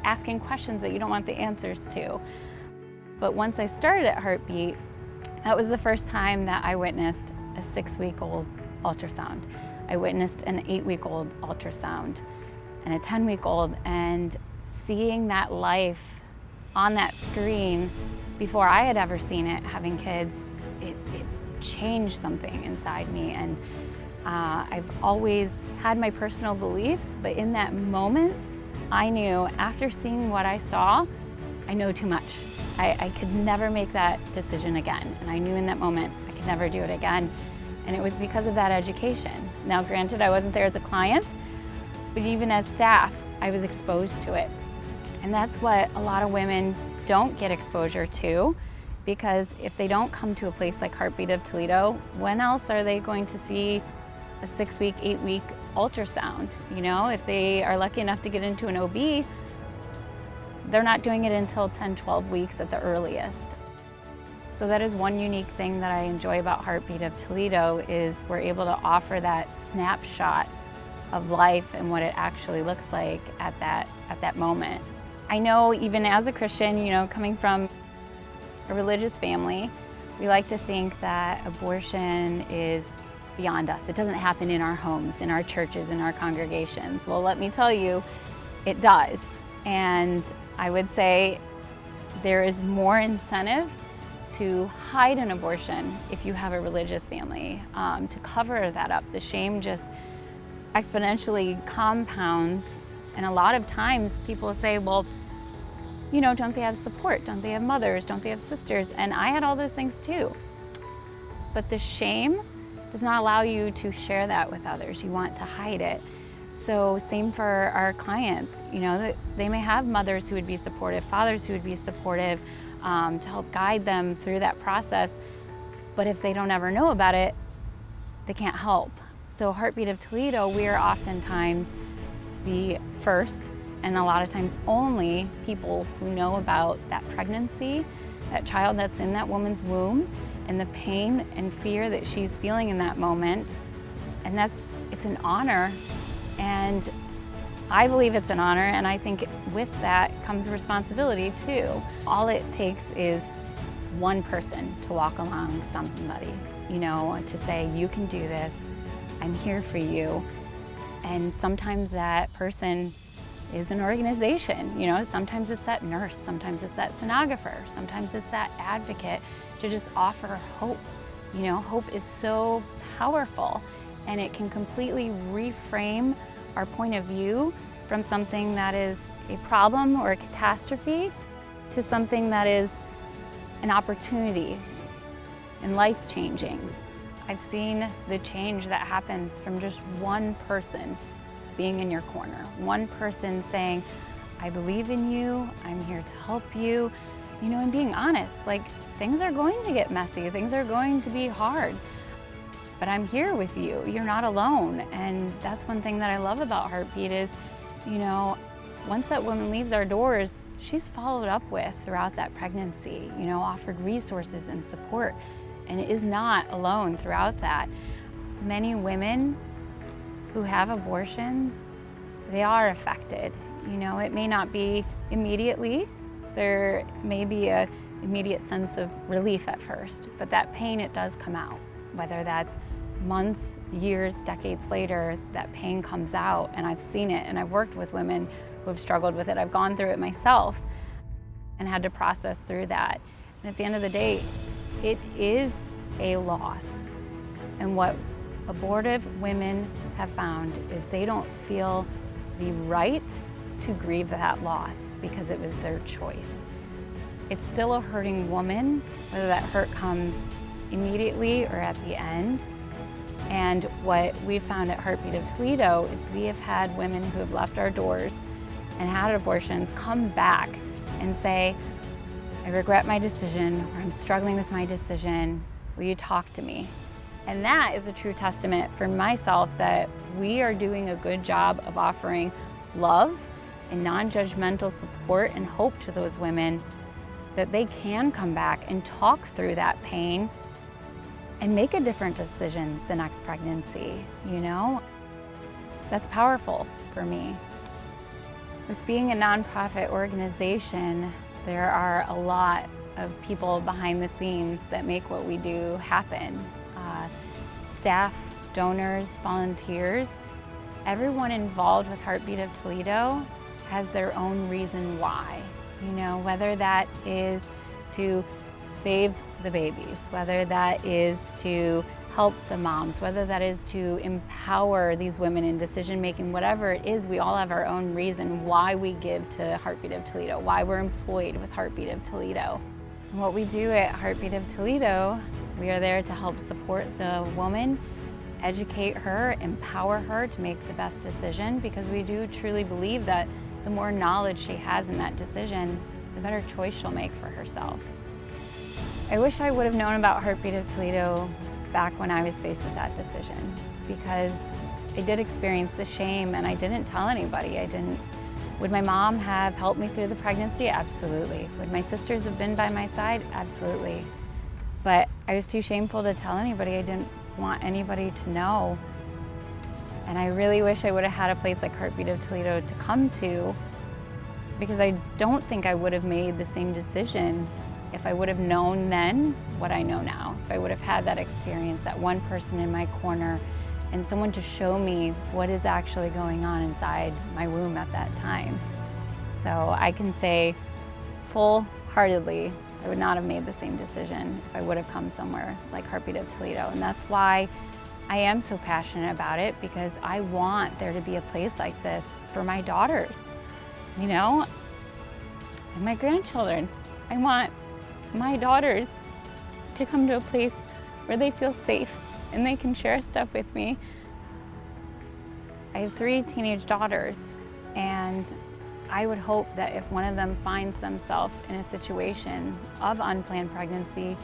asking questions that you don't want the answers to. But once I started at Heartbeat, that was the first time that I witnessed a 6-week-old ultrasound. I witnessed an 8-week-old ultrasound and a 10-week-old, and seeing that life on that screen before I had ever seen it, having kids, it changed something inside me. And I've always had my personal beliefs, but in that moment, I knew after seeing what I saw, I know too much. I could never make that decision again. And I knew in that moment I could never do it again. And it was because of that education. Now, granted, I wasn't there as a client, but even as staff, I was exposed to it. And that's what a lot of women don't get exposure to, because if they don't come to a place like Heartbeat of Toledo, when else are they going to see a 6-week, 8-week ultrasound? You know, if they are lucky enough to get into an OB, they're not doing it until 10, 12 weeks at the earliest. So that is one unique thing that I enjoy about Heartbeat of Toledo, is we're able to offer that snapshot of life and what it actually looks like at that moment. I know even as a Christian, you know, coming from a religious family, we like to think that abortion is beyond us. It doesn't happen in our homes, in our churches, in our congregations. Well, let me tell you, it does. And I would say there is more incentive to hide an abortion if you have a religious family, to cover that up. The shame just exponentially compounds. And a lot of times people say, well, you know, don't they have support? Don't they have mothers? Don't they have sisters? And I had all those things too. But the shame does not allow you to share that with others. You want to hide it. So same for our clients. You know, they may have mothers who would be supportive, fathers who would be supportive, to help guide them through that process. But if they don't ever know about it, they can't help. So Heartbeat of Toledo, we are oftentimes the first and a lot of times only people who know about that pregnancy, that child that's in that woman's womb, and the pain and fear that she's feeling in that moment. And it's an honor, and I believe it's an honor, and I think with that comes responsibility too. All it takes is one person to walk along somebody, you know, to say, you can do this, I'm here for you. And sometimes that person is an organization, you know, sometimes it's that nurse, sometimes it's that sonographer, sometimes it's that advocate to just offer hope. You know, hope is so powerful, and it can completely reframe our point of view from something that is a problem or a catastrophe to something that is an opportunity and life-changing. I've seen the change that happens from just one person being in your corner, one person saying, I believe in you, I'm here to help you, you know, and being honest, like, things are going to get messy, things are going to be hard, but I'm here with you, you're not alone. And that's one thing that I love about Heartbeat is, you know, once that woman leaves our doors, she's followed up with throughout that pregnancy, you know, offered resources and support, and is not alone throughout that. Many women who have abortions, they are affected. You know, it may not be immediately, there may be an immediate sense of relief at first, but that pain, it does come out. Whether that's months, years, decades later, that pain comes out, and I've seen it, and I've worked with women who have struggled with it. I've gone through it myself and had to process through that. And at the end of the day, it is a loss. And what abortive women have found is they don't feel the right to grieve that loss because it was their choice. It's still a hurting woman, whether that hurt comes immediately or at the end. And what we've found at Heartbeat of Toledo is we have had women who have left our doors and had abortions come back and say, I regret my decision, or I'm struggling with my decision, will you talk to me? And that is a true testament for myself that we are doing a good job of offering love and non-judgmental support and hope to those women, that they can come back and talk through that pain and make a different decision the next pregnancy, you know? That's powerful for me. With being a nonprofit organization, there are a lot of people behind the scenes that make what we do happen. Staff, donors, volunteers, everyone involved with Heartbeat of Toledo has their own reason why. You know, whether that is to save the babies, whether that is to help the moms, whether that is to empower these women in decision making, whatever it is, we all have our own reason why we give to Heartbeat of Toledo, why we're employed with Heartbeat of Toledo. And what we do at Heartbeat of Toledo, we are there to help support the woman, educate her, empower her to make the best decision, because we do truly believe that the more knowledge she has in that decision, the better choice she'll make for herself. I wish I would have known about Heartbeat of Toledo back when I was faced with that decision, because I did experience the shame and I didn't tell anybody. Would my mom have helped me through the pregnancy? Absolutely. Would my sisters have been by my side? Absolutely. But I was too shameful to tell anybody. I didn't want anybody to know. And I really wish I would have had a place like Heartbeat of Toledo to come to, because I don't think I would have made the same decision if I would have known then what I know now. If I would have had that experience, that one person in my corner, and someone to show me what is actually going on inside my womb at that time. So I can say full-heartedly, I would not have made the same decision if I would have come somewhere like Heartbeat of Toledo. And that's why I am so passionate about it, because I want there to be a place like this for my daughters, you know, and my grandchildren. I want my daughters to come to a place where they feel safe and they can share stuff with me. I have 3 teenage daughters, and I would hope that if one of them finds themselves in a situation of unplanned pregnancy,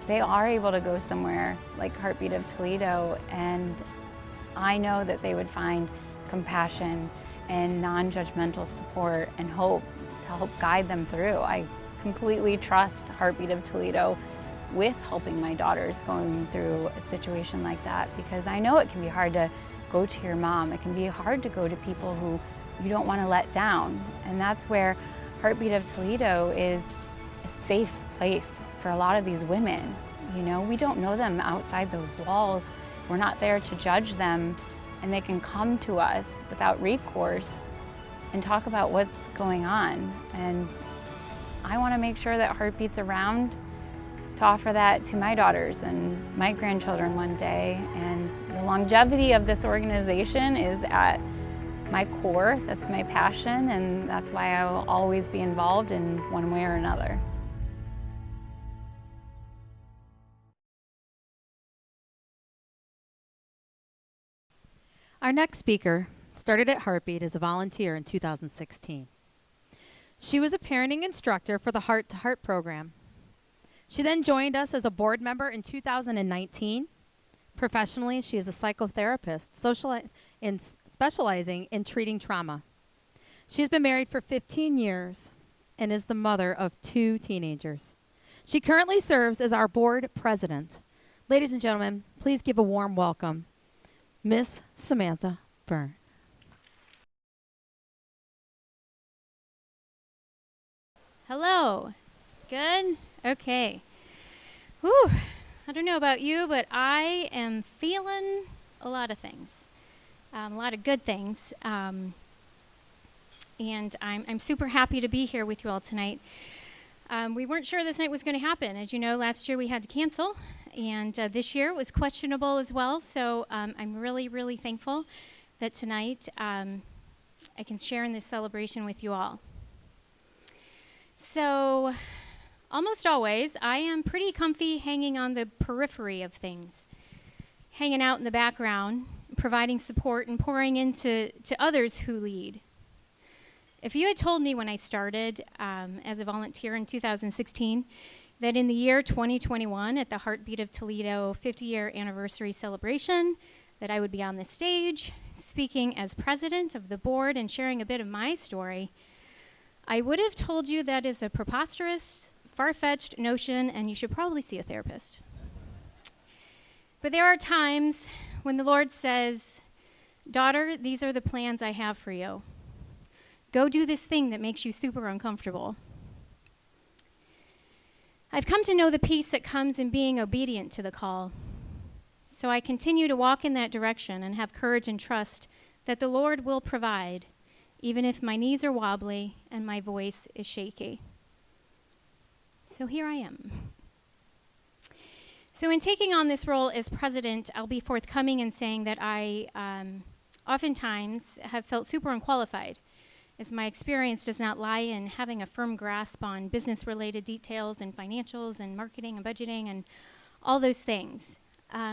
they are able to go somewhere like Heartbeat of Toledo, and I know that they would find compassion and non-judgmental support and hope to help guide them through. I completely trust Heartbeat of Toledo with helping my daughters going through a situation like that, because I know it can be hard to go to your mom. It can be hard to go to people who you don't want to let down. And that's where Heartbeat of Toledo is a safe place for a lot of these women. You know, we don't know them outside those walls. We're not there to judge them, and they can come to us without recourse and talk about what's going on. And I want to make sure that Heartbeat's around to offer that to my daughters and my grandchildren one day. And the longevity of this organization is at my core. That's my passion, and that's why I will always be involved in one way or another. Our next speaker started at Heartbeat as a volunteer in 2016. She was a parenting instructor for the Heart to Heart program. She then joined us as a board member in 2019. Professionally, she is a psychotherapist specializing in treating trauma. She has been married for 15 years and is the mother of 2 teenagers. She currently serves as our board president. Ladies and gentlemen, please give a warm welcome, Miss Samantha Byrne. Hello. Good? Okay. Whew. I don't know about you, but I am feeling a lot of things, a lot of good things. And I'm super happy to be here with you all tonight. We weren't sure this night was going to happen. As you know, last year we had to cancel, and this year it was questionable as well. So I'm really, really thankful that tonight I can share in this celebration with you all. So almost always, I am pretty comfy hanging on the periphery of things, hanging out in the background, providing support and pouring into others who lead. If you had told me when I started as a volunteer in 2016 that in the year 2021 at the Heartbeat of Toledo 50-year anniversary celebration that I would be on the stage speaking as president of the board and sharing a bit of my story, I would have told you that is a preposterous, far-fetched notion, and you should probably see a therapist. But there are times when the Lord says, daughter, these are the plans I have for you. Go do this thing that makes you super uncomfortable. I've come to know the peace that comes in being obedient to the call. So I continue to walk in that direction and have courage and trust that the Lord will provide, even if my knees are wobbly and my voice is shaky. So here I am. So in taking on this role as president, I'll be forthcoming in saying that I oftentimes have felt super unqualified, as my experience does not lie in having a firm grasp on business-related details and financials and marketing and budgeting and all those things.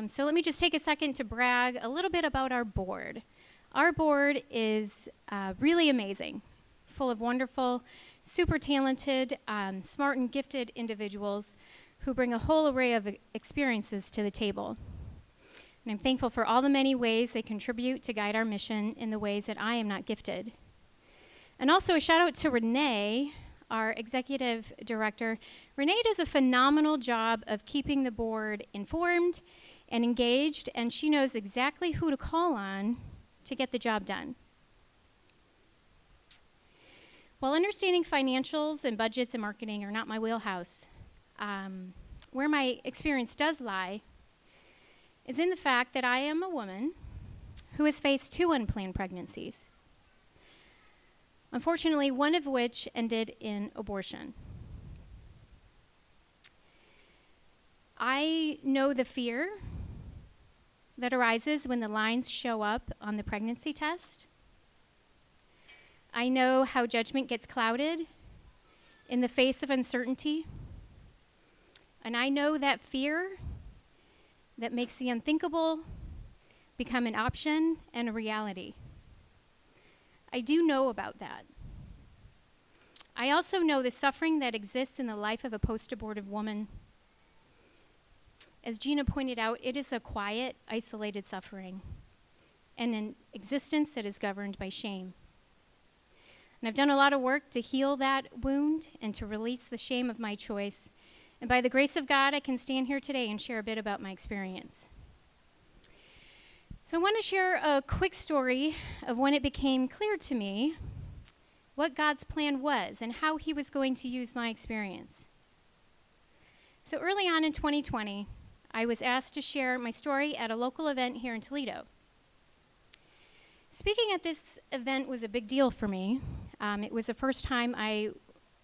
So let me just take a second to brag a little bit about our board. Our board is really amazing, full of wonderful, super talented, smart and gifted individuals who bring a whole array of experiences to the table. And I'm thankful for all the many ways they contribute to guide our mission in the ways that I am not gifted. And also a shout out to Renee, our executive director. Renee does a phenomenal job of keeping the board informed and engaged, and she knows exactly who to call on to get the job done. While understanding financials and budgets and marketing are not my wheelhouse, where my experience does lie is in the fact that I am a woman who has faced 2 unplanned pregnancies. Unfortunately, one of which ended in abortion. I know the fear that arises when the lines show up on the pregnancy test. I know how judgment gets clouded in the face of uncertainty. And I know that fear that makes the unthinkable become an option and a reality. I do know about that. I also know the suffering that exists in the life of a post-abortive woman. As Gina pointed out, it is a quiet, isolated suffering and an existence that is governed by shame. And I've done a lot of work to heal that wound and to release the shame of my choice. And by the grace of God, I can stand here today and share a bit about my experience. So I want to share a quick story of when it became clear to me what God's plan was and how he was going to use my experience. So early on in 2020, I was asked to share my story at a local event here in Toledo. Speaking at this event was a big deal for me. It was the first time I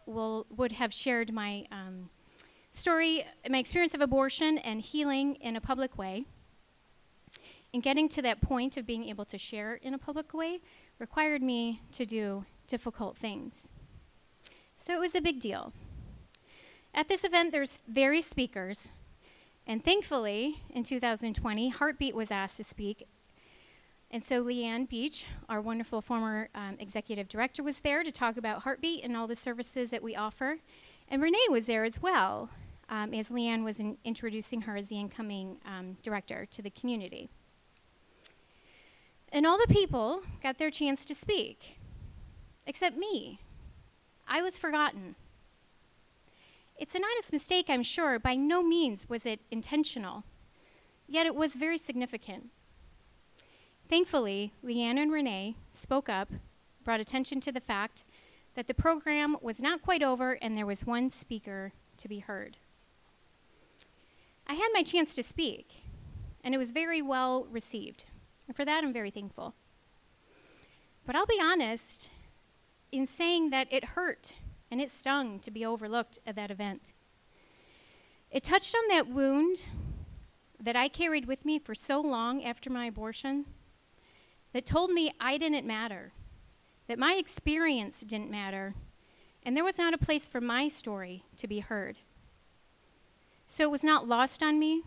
would have shared my story, my experience of abortion and healing in a public way. And getting to that point of being able to share in a public way required me to do difficult things. So it was a big deal. At this event, there's various speakers, and thankfully, in 2020, Heartbeat was asked to speak. And so Leanne Beach, our wonderful former executive director, was there to talk about Heartbeat and all the services that we offer. And Renee was there as well, as Leanne was introducing her as the incoming director to the community. And all the people got their chance to speak, except me. I was forgotten. It's an honest mistake, I'm sure. By no means was it intentional, yet it was very significant. Thankfully, Leanne and Renee spoke up, brought attention to the fact that the program was not quite over and there was one speaker to be heard. I had my chance to speak, and it was very well received. And for that, I'm very thankful. But I'll be honest in saying that it hurt and it stung to be overlooked at that event. It touched on that wound that I carried with me for so long after my abortion that told me I didn't matter, that my experience didn't matter, and there was not a place for my story to be heard. So it was not lost on me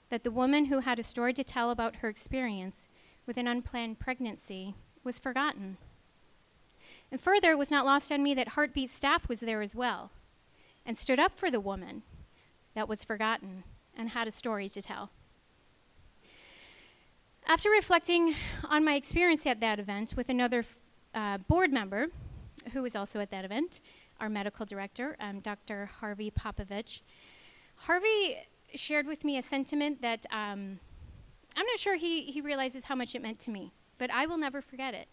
that the woman who had a story to tell about her experience with an unplanned pregnancy was forgotten. And further, it was not lost on me that Heartbeat staff was there as well and stood up for the woman that was forgotten and had a story to tell. After reflecting on my experience at that event with another board member who was also at that event, our medical director, Dr. Harvey Popovich, Harvey shared with me a sentiment that I'm not sure he realizes how much it meant to me, but I will never forget it.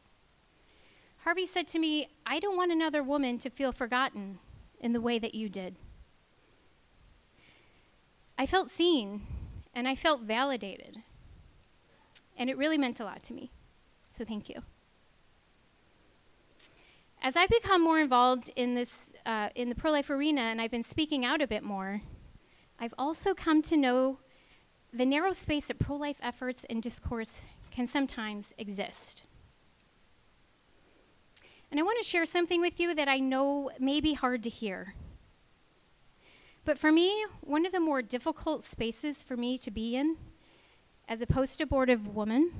Harvey said to me, "I don't want another woman to feel forgotten in the way that you did." I felt seen, and I felt validated, and it really meant a lot to me, so thank you. As I've become more involved in this, in the pro-life arena, and I've been speaking out a bit more, I've also come to know the narrow space that pro-life efforts and discourse can sometimes exist. And I want to share something with you that I know may be hard to hear. But for me, one of the more difficult spaces for me to be in as a post-abortive woman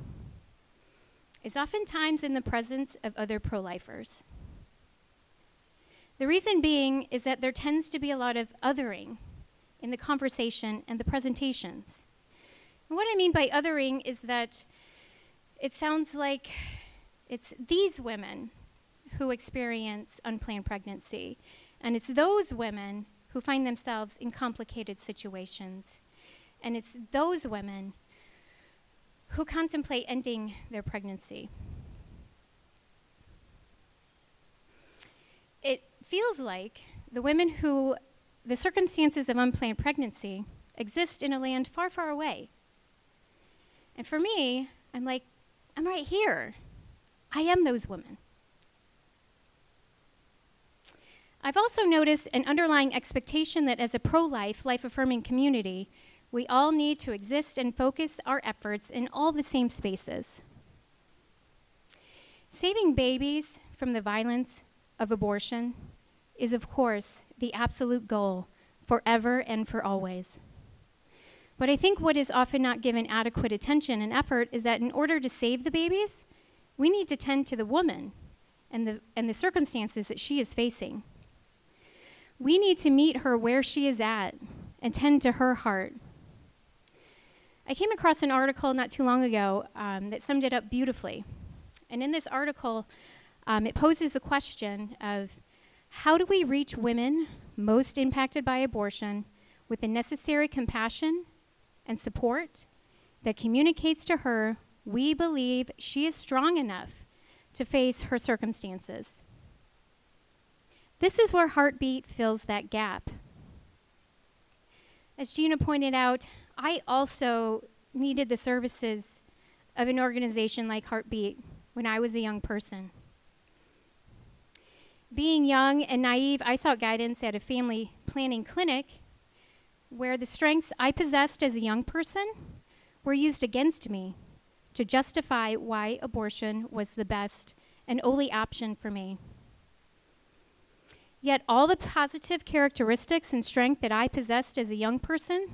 is oftentimes in the presence of other pro-lifers. The reason being is that there tends to be a lot of othering in the conversation and the presentations. And what I mean by othering is that it sounds like it's these women who experience unplanned pregnancy, and it's those women who find themselves in complicated situations, and it's those women who contemplate ending their pregnancy. It feels like the circumstances of unplanned pregnancy exist in a land far, far away. And for me, I'm like, I'm right here. I am those women. I've also noticed an underlying expectation that as a pro-life, life-affirming community, we all need to exist and focus our efforts in all the same spaces. Saving babies from the violence of abortion is, of course, the absolute goal forever and for always. But I think what is often not given adequate attention and effort is that in order to save the babies, we need to tend to the woman and the circumstances that she is facing. We need to meet her where she is at and tend to her heart. I came across an article not too long ago that summed it up beautifully. And in this article, it poses a question of how do we reach women most impacted by abortion with the necessary compassion and support that communicates to her we believe she is strong enough to face her circumstances. This is where Heartbeat fills that gap. As Gina pointed out, I also needed the services of an organization like Heartbeat when I was a young person. Being young and naive, I sought guidance at a family planning clinic where the strengths I possessed as a young person were used against me to justify why abortion was the best and only option for me. Yet all the positive characteristics and strength that I possessed as a young person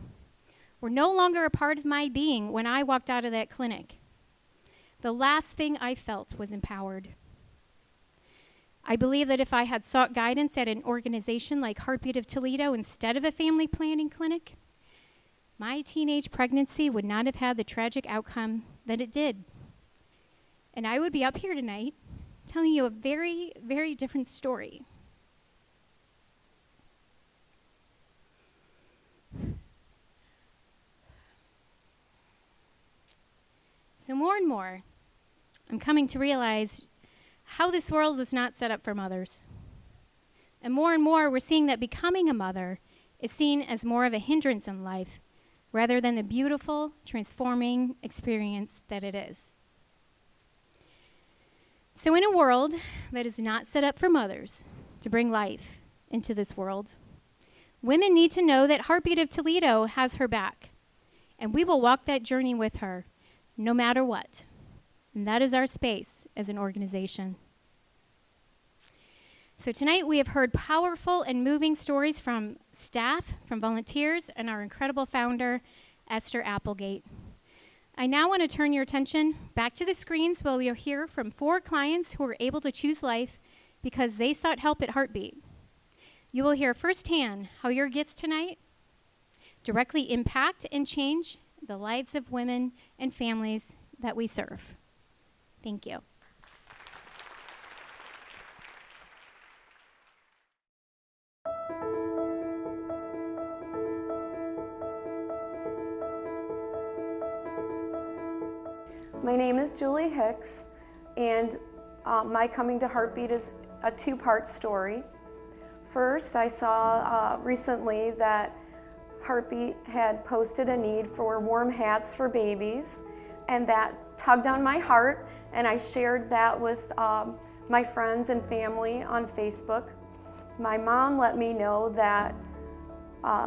were no longer a part of my being when I walked out of that clinic. The last thing I felt was empowered. I believe that if I had sought guidance at an organization like Heartbeat of Toledo instead of a family planning clinic, my teenage pregnancy would not have had the tragic outcome that it did. And I would be up here tonight telling you a very, very different story. So more and more, I'm coming to realize how this world is not set up for mothers. And more, we're seeing that becoming a mother is seen as more of a hindrance in life rather than the beautiful, transforming experience that it is. So in a world that is not set up for mothers to bring life into this world, women need to know that Heartbeat of Toledo has her back, and we will walk that journey with her no matter what. And that is our space as an organization. So tonight we have heard powerful and moving stories from staff, from volunteers, and our incredible founder, Esther Applegate. I now want to turn your attention back to the screens where you'll hear from 4 clients who were able to choose life because they sought help at Heartbeat. You will hear firsthand how your gifts tonight directly impact and change the lives of women and families that we serve. Thank you. My name is Julie Hicks, and my coming to Heartbeat is a two-part story. First, I saw recently that Heartbeat had posted a need for warm hats for babies, and that tugged on my heart, and I shared that with my friends and family on Facebook. My mom let me know that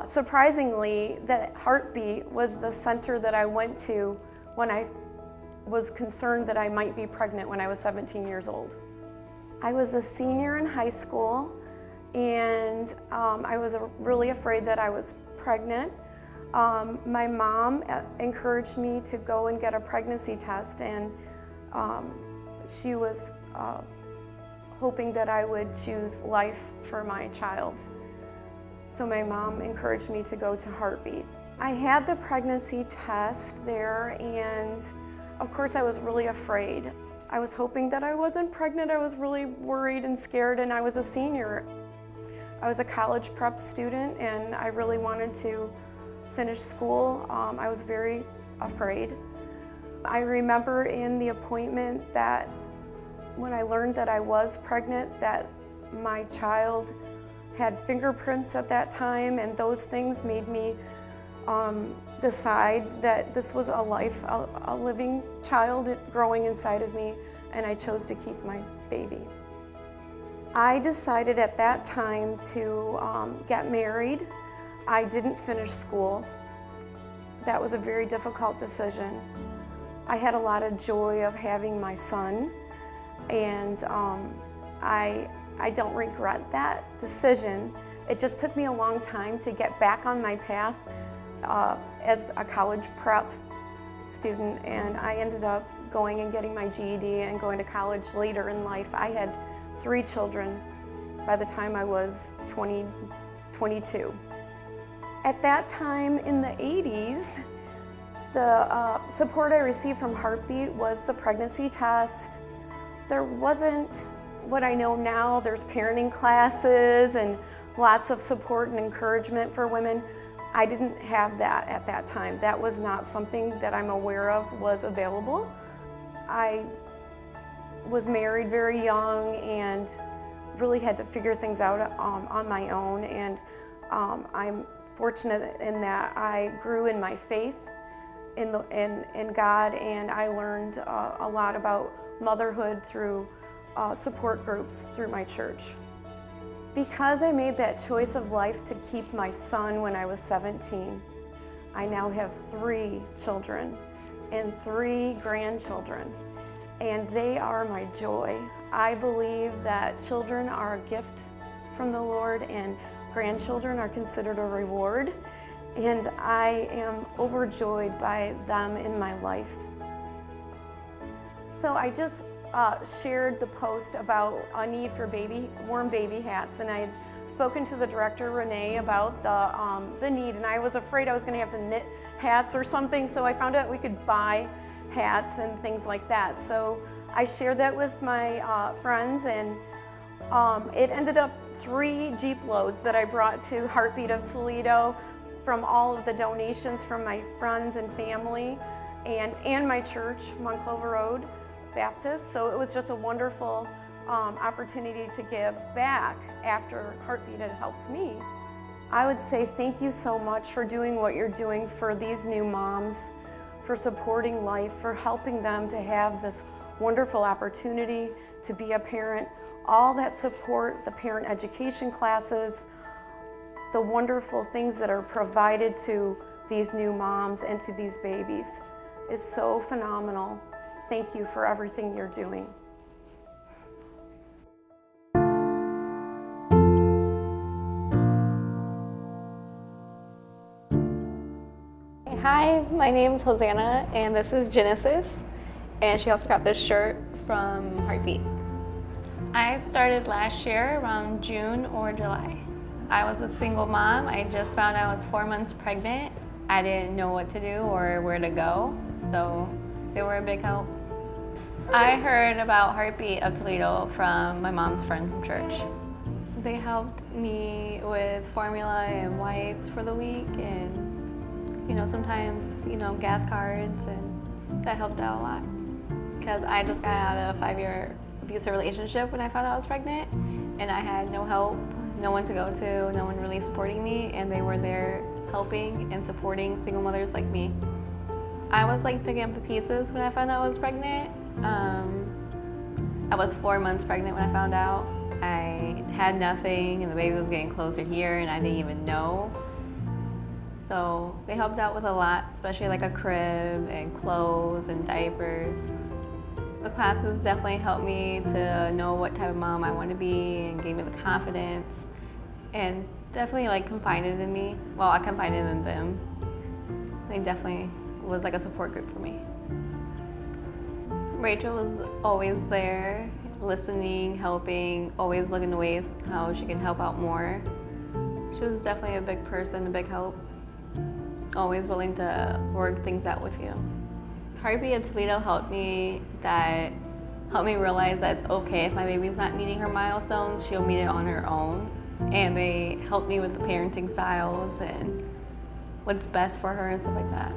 surprisingly, that Heartbeat was the center that I went to when I was concerned that I might be pregnant when I was 17 years old. I was a senior in high school, and I was really afraid that I was pregnant. My mom encouraged me to go and get a pregnancy test, and she was hoping that I would choose life for my child. So my mom encouraged me to go to Heartbeat. I had the pregnancy test there, and of course I was really afraid. I was hoping that I wasn't pregnant. I was really worried and scared, and I was a senior. I was a college prep student, and I really wanted to finish school. I was very afraid. I remember in the appointment that when I learned that I was pregnant, that my child had fingerprints at that time, and those things made me decide that this was a living child growing inside of me, and I chose to keep my baby. I decided at that time to get married. I didn't finish school. That was a very difficult decision. I had a lot of joy of having my son, and I don't regret that decision. It just took me a long time to get back on my path as a college prep student, and I ended up going and getting my GED and going to college later in life. I had 3 children by the time I was 22. At that time in the 80s, the support I received from Heartbeat was the pregnancy test. There wasn't what I know now. There's parenting classes and lots of support and encouragement for women. I didn't have that at that time. That was not something that I'm aware of was available. I was married very young and really had to figure things out on my own, and I'm fortunate in that I grew in my faith in God, and I learned a lot about motherhood through support groups through my church. Because I made that choice of life to keep my son when I was 17, I now have 3 children and 3 grandchildren, and they are my joy. I believe that children are a gift from the Lord, and grandchildren are considered a reward, and I am overjoyed by them in my life. So I just shared the post about a need for warm baby hats, and I had spoken to the director, Renee, about the need, and I was afraid I was going to have to knit hats or something, so I found out we could buy hats and things like that. So I shared that with my friends, and it ended up 3 Jeep loads that I brought to Heartbeat of Toledo from all of the donations from my friends and family and my church, Monclova Road Baptist. So it was just a wonderful opportunity to give back after Heartbeat had helped me. I would say thank you so much for doing what you're doing for these new moms, for supporting life, for helping them to have this wonderful opportunity to be a parent. All that support, the parent education classes, the wonderful things that are provided to these new moms and to these babies is so phenomenal. Thank you for everything you're doing. Hi, my name is Hosanna, and this is Genesis, and she also got this shirt from Heartbeat. I started last year around June or July. I was a single mom. I just found out I was 4 months pregnant. I didn't know what to do or where to go, so they were a big help. I heard about Heartbeat of Toledo from my mom's friend from church. They helped me with formula and wipes for the week, and sometimes gas cards, and that helped out a lot. because I just got out of a 5-year abusive relationship when I found out I was pregnant, and I had no help, no one to go to, no one really supporting me, and they were there helping and supporting single mothers like me. I was like picking up the pieces when I found out I was pregnant. I was 4 months pregnant when I found out. I had nothing and the baby was getting closer here and I didn't even know. So they helped out with a lot, especially like a crib and clothes and diapers. The classes definitely helped me to know what type of mom I want to be and gave me the confidence and definitely like confided in me. Well, I confided in them. They definitely was like a support group for me. Rachel was always there, listening, helping, always looking at ways how she can help out more. She was definitely a big person, a big help. Always willing to work things out with you. Heartbeat of Toledo helped me realize that it's okay if my baby's not meeting her milestones, she'll meet it on her own. And they helped me with the parenting styles and what's best for her and stuff like that.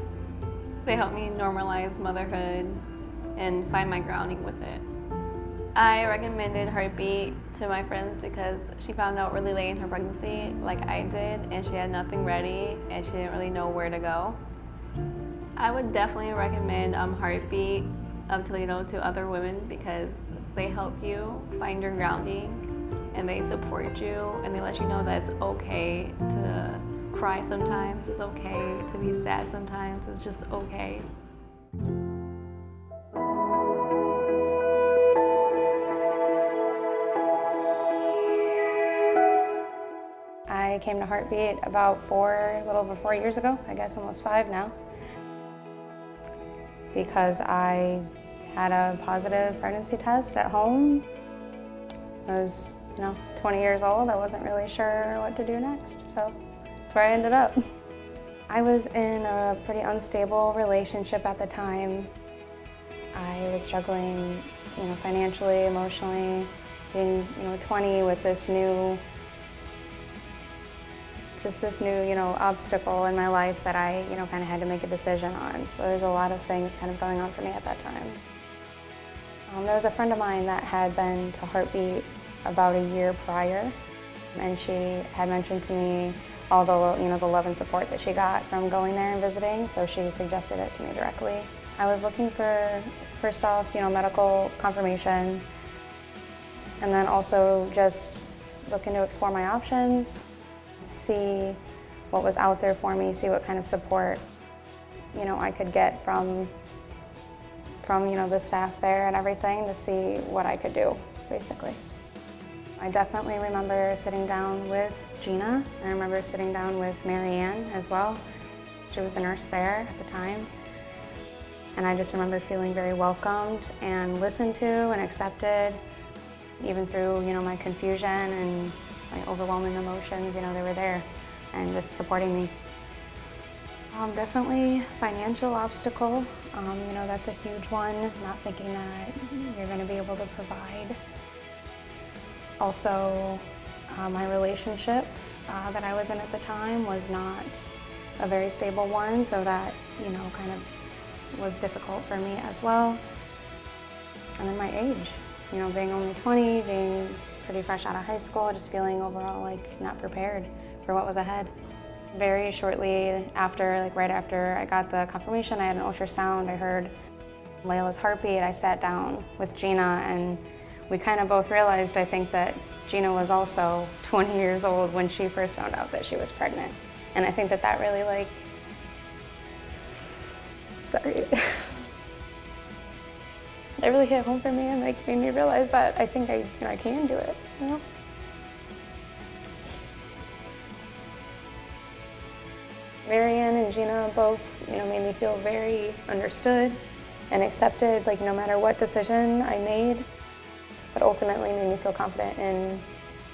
They helped me normalize motherhood and find my grounding with it. I recommended Heartbeat to my friends because she found out really late in her pregnancy, like I did, and she had nothing ready and she didn't really know where to go. I would definitely recommend Heartbeat of Toledo to other women because they help you find your grounding and they support you and they let you know that it's okay to cry sometimes, it's okay to be sad sometimes, it's just okay. I came to Heartbeat about a little over 4 years ago, I guess almost 5 now, because I had a positive pregnancy test at home. I was, 20 years old. I wasn't really sure what to do next, so that's where I ended up. I was in a pretty unstable relationship at the time. I was struggling, financially, emotionally, being, 20 with this new obstacle in my life that I, kind of had to make a decision on. So there's a lot of things kind of going on for me at that time. There was a friend of mine that had been to Heartbeat about a year prior, and she had mentioned to me all the, the love and support that she got from going there and visiting, so she suggested it to me directly. I was looking for, first off, medical confirmation, and then also just looking to explore my options, see what was out there for me, see what kind of support, I could get from the staff there and everything to see what I could do, basically. I definitely remember sitting down with Gina. I remember sitting down with Mary Ann as well. She was the nurse there at the time. And I just remember feeling very welcomed and listened to and accepted, even through, my confusion and my overwhelming emotions, they were there and just supporting me. Definitely financial obstacle. That's a huge one, not thinking that you're going to be able to provide. Also, my relationship that I was in at the time was not a very stable one, so that, kind of was difficult for me as well. And then my age, being only 20, being pretty fresh out of high school, just feeling overall like not prepared for what was ahead. Very shortly after, right after I got the confirmation, I had an ultrasound, I heard Layla's heartbeat. I sat down with Gina and we kind of both realized, I think, that Gina was also 20 years old when she first found out that she was pregnant. And I think that really sorry. It really hit home for me and made me realize that I think I can do it, Marianne and Gina both, made me feel very understood and accepted, no matter what decision I made, but ultimately made me feel confident in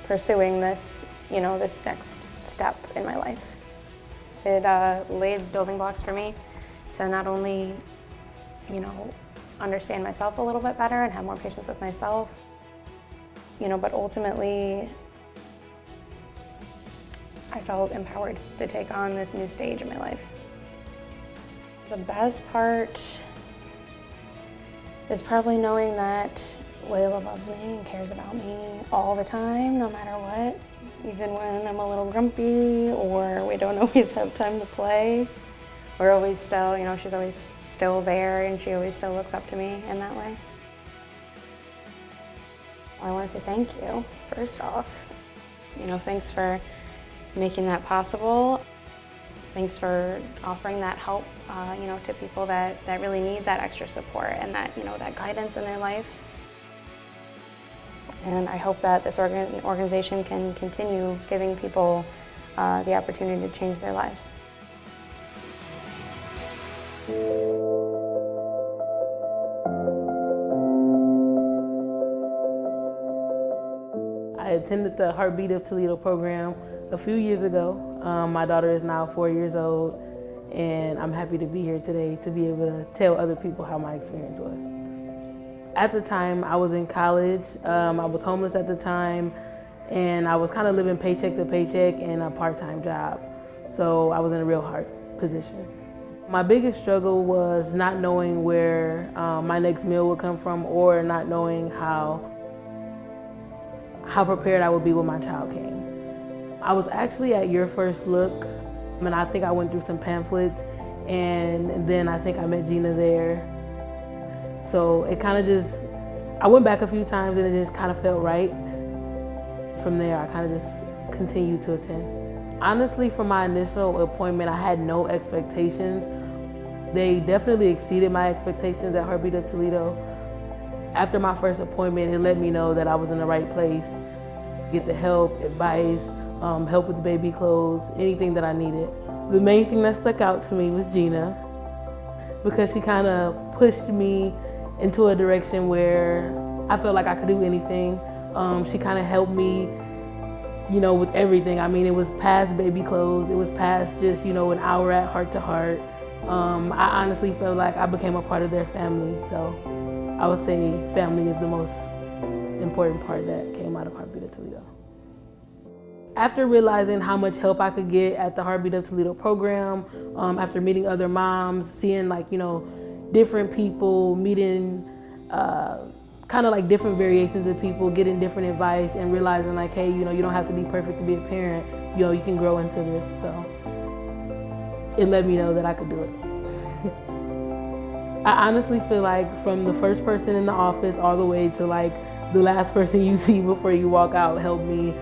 pursuing this, this next step in my life. It laid building blocks for me to not only, understand myself a little bit better and have more patience with myself, but ultimately I felt empowered to take on this new stage in my life. The best part, is probably knowing that Layla loves me and cares about me all the time, no matter what. Even when I'm a little grumpy or we don't always have time to play, we're always still, she's always still there and she always still looks up to me in that way. I want to say thank you, first off. Thanks for making that possible. Thanks for offering that help, to people that really need that extra support and that, that guidance in their life. And I hope that this organization can continue giving people the opportunity to change their lives. I attended the Heartbeat of Toledo program a few years ago. My daughter is now 4 years old, and I'm happy to be here today to be able to tell other people how my experience was. At the time, I was in college. I was homeless at the time, and I was kind of living paycheck to paycheck in a part-time job. So I was in a real hard position. My biggest struggle was not knowing where my next meal would come from, or not knowing how prepared I would be when my child came. I was actually at Your First Look, and I think I went through some pamphlets, and then I think I met Gina there. So it kind of just, I went back a few times and it just kind of felt right. From there, I kind of just continued to attend. Honestly, for my initial appointment, I had no expectations. They definitely exceeded my expectations at Heartbeat of Toledo. After my first appointment, it let me know that I was in the right place. Get the help, advice, help with the baby clothes, anything that I needed. The main thing that stuck out to me was Gina, because she kind of pushed me into a direction where I felt like I could do anything. She kind of helped me, with everything. I mean, it was past baby clothes. It was past just, an hour at Heart to Heart. I honestly felt like I became a part of their family. So I would say family is the most important part that came out of Heartbeat of Toledo. After realizing how much help I could get at the Heartbeat of Toledo program, after meeting other moms, seeing different people, meeting kind of like different variations of people, getting different advice, and realizing like, hey, you don't have to be perfect to be a parent. You can grow into this. So it let me know that I could do it. I honestly feel like from the first person in the office all the way to like the last person you see before you walk out helped me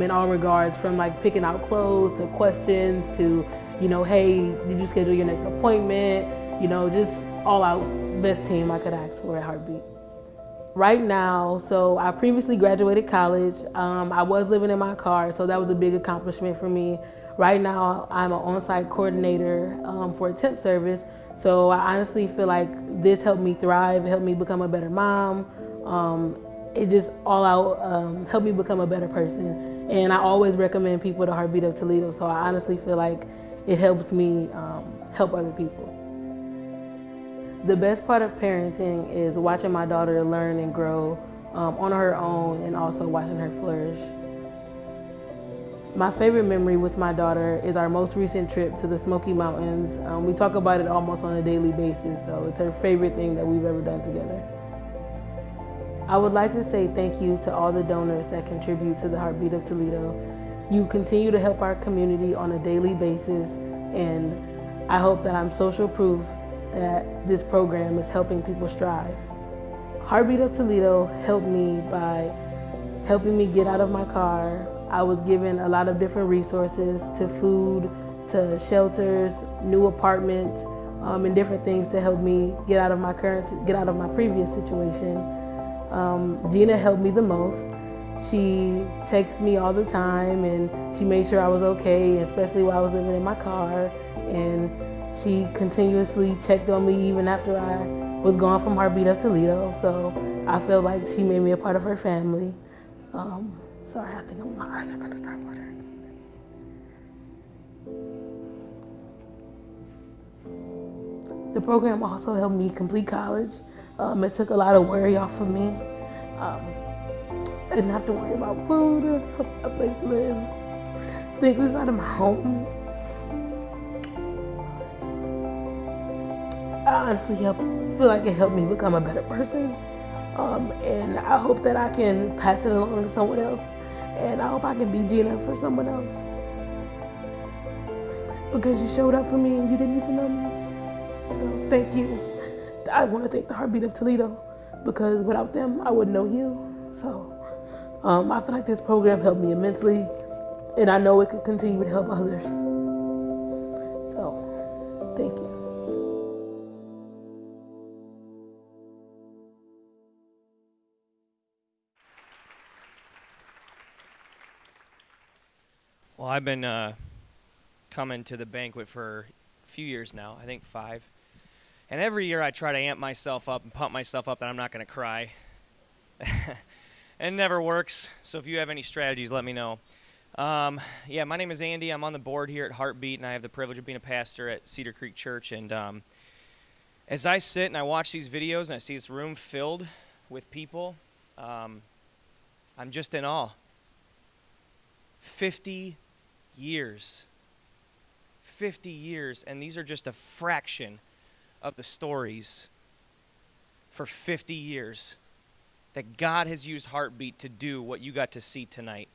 in all regards, from like picking out clothes to questions to, hey, did you schedule your next appointment? Just all out best team I could ask for at Heartbeat. Right now, so I previously graduated college. I was living in my car, so that was a big accomplishment for me. Right now, I'm an on-site coordinator for a temp service. So I honestly feel like this helped me thrive, helped me become a better mom. It just all out helped me become a better person. And I always recommend people to Heartbeat of Toledo. So I honestly feel like it helps me help other people. The best part of parenting is watching my daughter learn and grow on her own, and also watching her flourish. My favorite memory with my daughter is our most recent trip to the Smoky Mountains. We talk about it almost on a daily basis, so it's her favorite thing that we've ever done together. I would like to say thank you to all the donors that contribute to the Heartbeat of Toledo. You continue to help our community on a daily basis, and I hope that I'm social proof that this program is helping people strive. Heartbeat of Toledo helped me by helping me get out of my car. I was given a lot of different resources, to food, to shelters, new apartments, and different things to help me get out of my previous situation. Gina helped me the most. She texted me all the time, and she made sure I was okay, especially while I was living in my car. And she continuously checked on me even after I was gone from Heartbeat of Toledo. So I felt like she made me a part of her family. Sorry, I think my eyes are gonna start watering. The program also helped me complete college. It took a lot of worry off of me. I didn't have to worry about food, a place to live, things out of my home. honestly feel like it helped me become a better person. And I hope that I can pass it along to someone else. And I hope I can be Gina for someone else. Because you showed up for me and you didn't even know me. So thank you. I want to thank the Heartbeat of Toledo, because without them, I wouldn't know you. So I feel like this program helped me immensely, and I know it could continue to help others. So thank you. Well, I've been coming to the banquet for a few years now, I think 5. And every year I try to amp myself up and pump myself up that I'm not going to cry. It never works, so if you have any strategies, let me know. Yeah, my name is Andy. I'm on the board here at Heartbeat, and I have the privilege of being a pastor at Cedar Creek Church. And as I sit and I watch these videos and I see this room filled with people, I'm just in awe. 50 years. 50 years, and these are just a fraction of the stories for 50 years that God has used Heartbeat to do what you got to see tonight.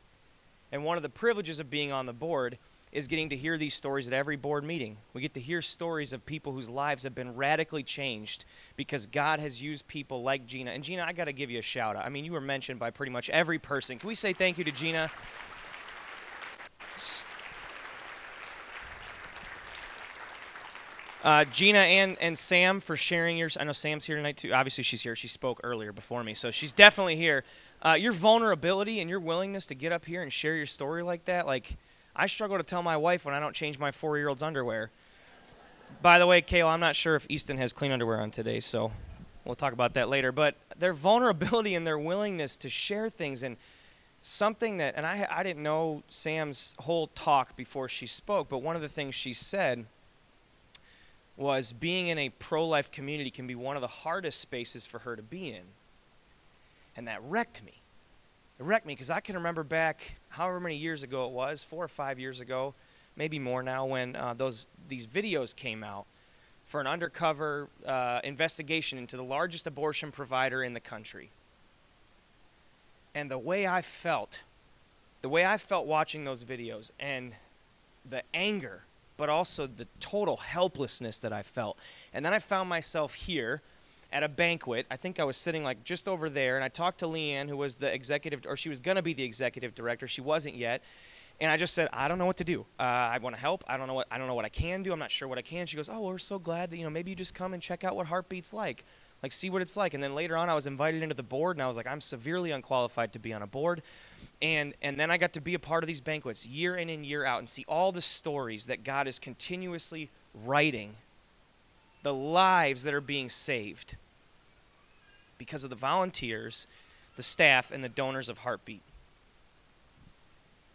And one of the privileges of being on the board is getting to hear these stories at every board meeting. We get to hear stories of people whose lives have been radically changed because God has used people like Gina. And Gina, I got to give you a shout out. I mean, you were mentioned by pretty much every person. Can we say thank you to Gina? Gina and Sam for sharing yours. I know Sam's here tonight too. Obviously she's here. She spoke earlier before me, so she's definitely here. Your vulnerability and your willingness to get up here and share your story like that, like I struggle to tell my wife when I don't change my 4-year-old's underwear. By the way, Kayla, I'm not sure if Easton has clean underwear on today, so we'll talk about that later. But their vulnerability and their willingness to share things, and something that, and I didn't know Sam's whole talk before she spoke, but one of the things she said was being in a pro-life community can be one of the hardest spaces for her to be in. And that wrecked me. It wrecked me because I can remember back however many years ago it was, 4 or 5 years ago, maybe more now, when these videos came out for an undercover investigation into the largest abortion provider in the country. And the way I felt watching those videos, and the anger, but also the total helplessness that I felt. And then I found myself here at a banquet. I think I was sitting like just over there, and I talked to Leanne, who was the executive, or she was going to be the executive director. She wasn't yet. And I just said, I don't know what to do. I want to help. I don't know what I can do. I'm not sure what I can. She goes, oh, well, we're so glad that, maybe you just come and check out what Heartbeat's like see what it's like. And then later on I was invited into the board, and I was like, I'm severely unqualified to be on a board. And then I got to be a part of these banquets year in and year out and see all the stories that God is continuously writing, the lives that are being saved because of the volunteers, the staff, and the donors of Heartbeat.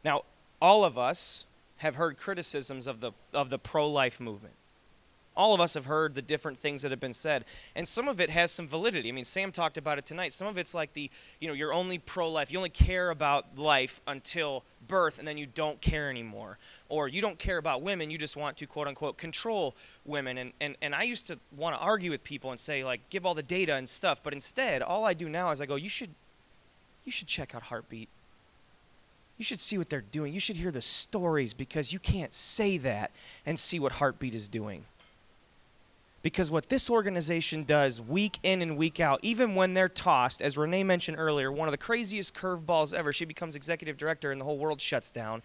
Now, all of us have heard criticisms of the pro-life movement. All of us have heard the different things that have been said, and some of it has some validity. I mean, Sam talked about it tonight. Some of it's like you're only pro-life. You only care about life until birth, and then you don't care anymore. Or you don't care about women. You just want to, quote unquote, control women. And I used to want to argue with people and say, like, give all the data and stuff. But instead, all I do now is I go, you should check out Heartbeat. You should see what they're doing. You should hear the stories, because you can't say that and see what Heartbeat is doing. Because what this organization does week in and week out, even when they're tossed, as Renee mentioned earlier, one of the craziest curveballs ever, she becomes executive director and the whole world shuts down.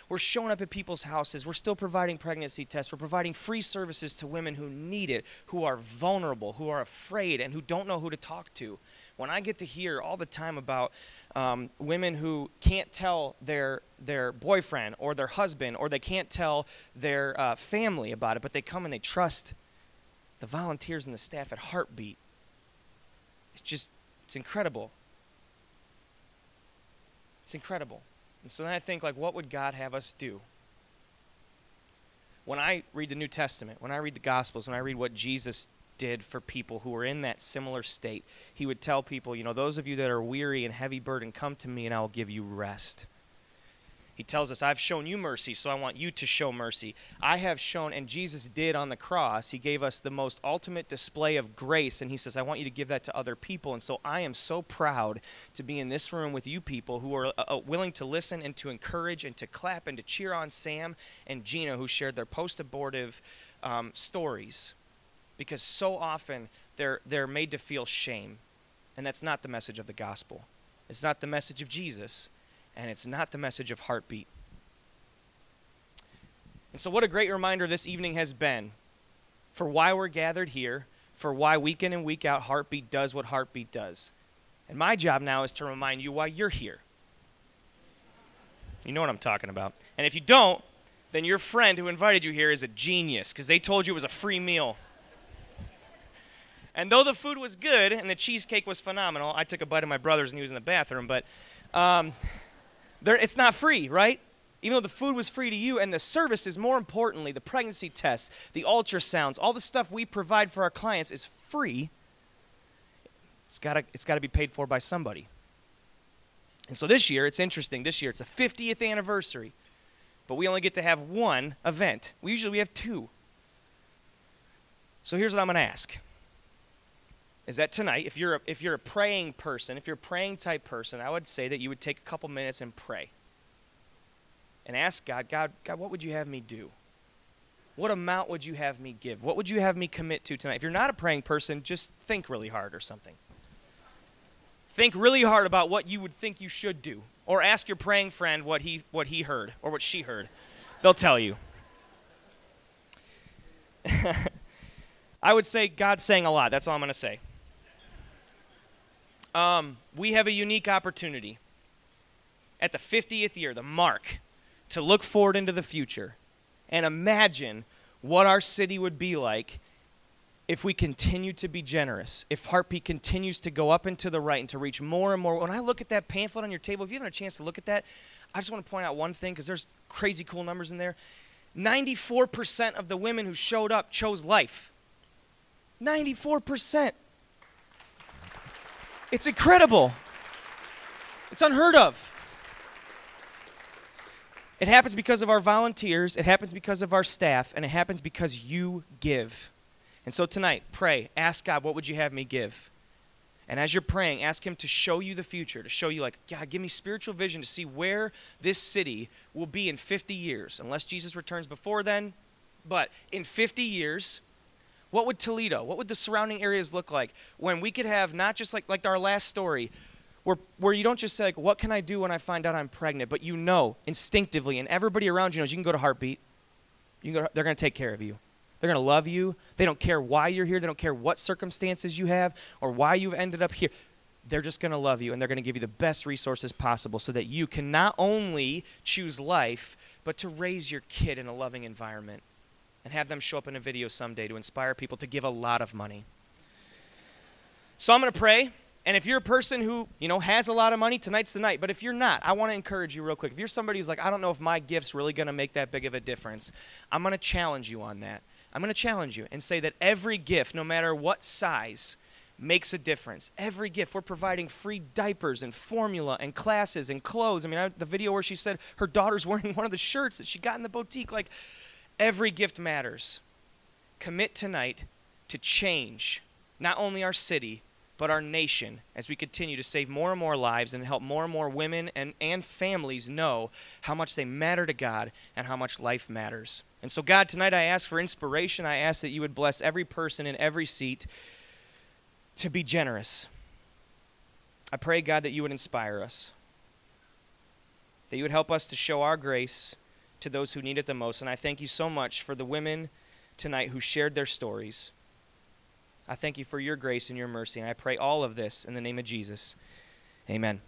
We're showing up at people's houses. We're still providing pregnancy tests. We're providing free services to women who need it, who are vulnerable, who are afraid, and who don't know who to talk to. When I get to hear all the time about women who can't tell their boyfriend or their husband, or they can't tell their family about it, but they come and they trust the volunteers and the staff at Heartbeat. It's incredible. It's incredible. And so then I think, like, what would God have us do? When I read the New Testament, when I read the Gospels, when I read what Jesus did for people who were in that similar state, he would tell people, those of you that are weary and heavy burdened, come to me and I will give you rest. He tells us, I've shown you mercy, so I want you to show mercy. I have shown, and Jesus did on the cross. He gave us the most ultimate display of grace, and he says, I want you to give that to other people. And so I am so proud to be in this room with you people who are willing to listen and to encourage and to clap and to cheer on Sam and Gina, who shared their post-abortive stories. Because so often they're made to feel shame, and that's not the message of the gospel. It's not the message of Jesus. And it's not the message of Heartbeat. And so what a great reminder this evening has been for why we're gathered here, for why week in and week out Heartbeat does what Heartbeat does. And my job now is to remind you why you're here. You know what I'm talking about. And if you don't, then your friend who invited you here is a genius, because they told you it was a free meal. And though the food was good and the cheesecake was phenomenal, I took a bite of my brother's and he was in the bathroom, but it's not free, right? Even though the food was free to you, and the services, more importantly, the pregnancy tests, the ultrasounds, all the stuff we provide for our clients is free. It's got to be paid for by somebody. And so this year, it's interesting. This year, it's the 50th anniversary, but we only get to have one event. We have two. So here's what I'm going to ask. Is that tonight, if you're a praying person, if you're a praying type person, I would say that you would take a couple minutes and pray. And ask God, what would you have me do? What amount would you have me give? What would you have me commit to tonight? If you're not a praying person, just think really hard or something. Think really hard about what you would think you should do. Or ask your praying friend what he heard or what she heard. They'll tell you. I would say God's saying a lot. That's all I'm going to say. We have a unique opportunity at the 50th year, the mark, to look forward into the future and imagine what our city would be like if we continue to be generous, if Heartbeat continues to go up and to the right and to reach more and more. When I look at that pamphlet on your table, if you haven't had a chance to look at that, I just want to point out one thing, because there's crazy cool numbers in there. 94% of the women who showed up chose life. 94%. It's incredible. It's unheard of. It happens because of our volunteers, it happens because of our staff, and it happens because you give. And so tonight, pray, ask God, what would you have me give? And as you're praying, ask him to show you the future, to show you, like, God, give me spiritual vision to see where this city will be in 50 years, unless Jesus returns before then. But in 50 years, what would Toledo, what would the surrounding areas look like when we could have not just like our last story, where you don't just say, like, what can I do when I find out I'm pregnant, but you know instinctively, and everybody around you knows you can go to Heartbeat. They're going to take care of you. They're going to love you. They don't care why you're here. They don't care what circumstances you have or why you've ended up here. They're just going to love you, and they're going to give you the best resources possible so that you can not only choose life, but to raise your kid in a loving environment and have them show up in a video someday to inspire people to give a lot of money. So I'm going to pray, and if you're a person who, has a lot of money, tonight's the night. But if you're not, I want to encourage you real quick. If you're somebody who's like, I don't know if my gift's really going to make that big of a difference, I'm going to challenge you on that. I'm going to challenge you and say that every gift, no matter what size, makes a difference. Every gift. We're providing free diapers and formula and classes and clothes. I mean, the video where she said her daughter's wearing one of the shirts that she got in the boutique. Like, every gift matters. Commit tonight to change not only our city, but our nation as we continue to save more and more lives and help more and more women and families know how much they matter to God and how much life matters. And so, God, tonight I ask for inspiration. I ask that you would bless every person in every seat to be generous. I pray, God, that you would inspire us, that you would help us to show our grace to those who need it the most. And I thank you so much for the women tonight who shared their stories. I thank you for your grace and your mercy. And I pray all of this in the name of Jesus. Amen.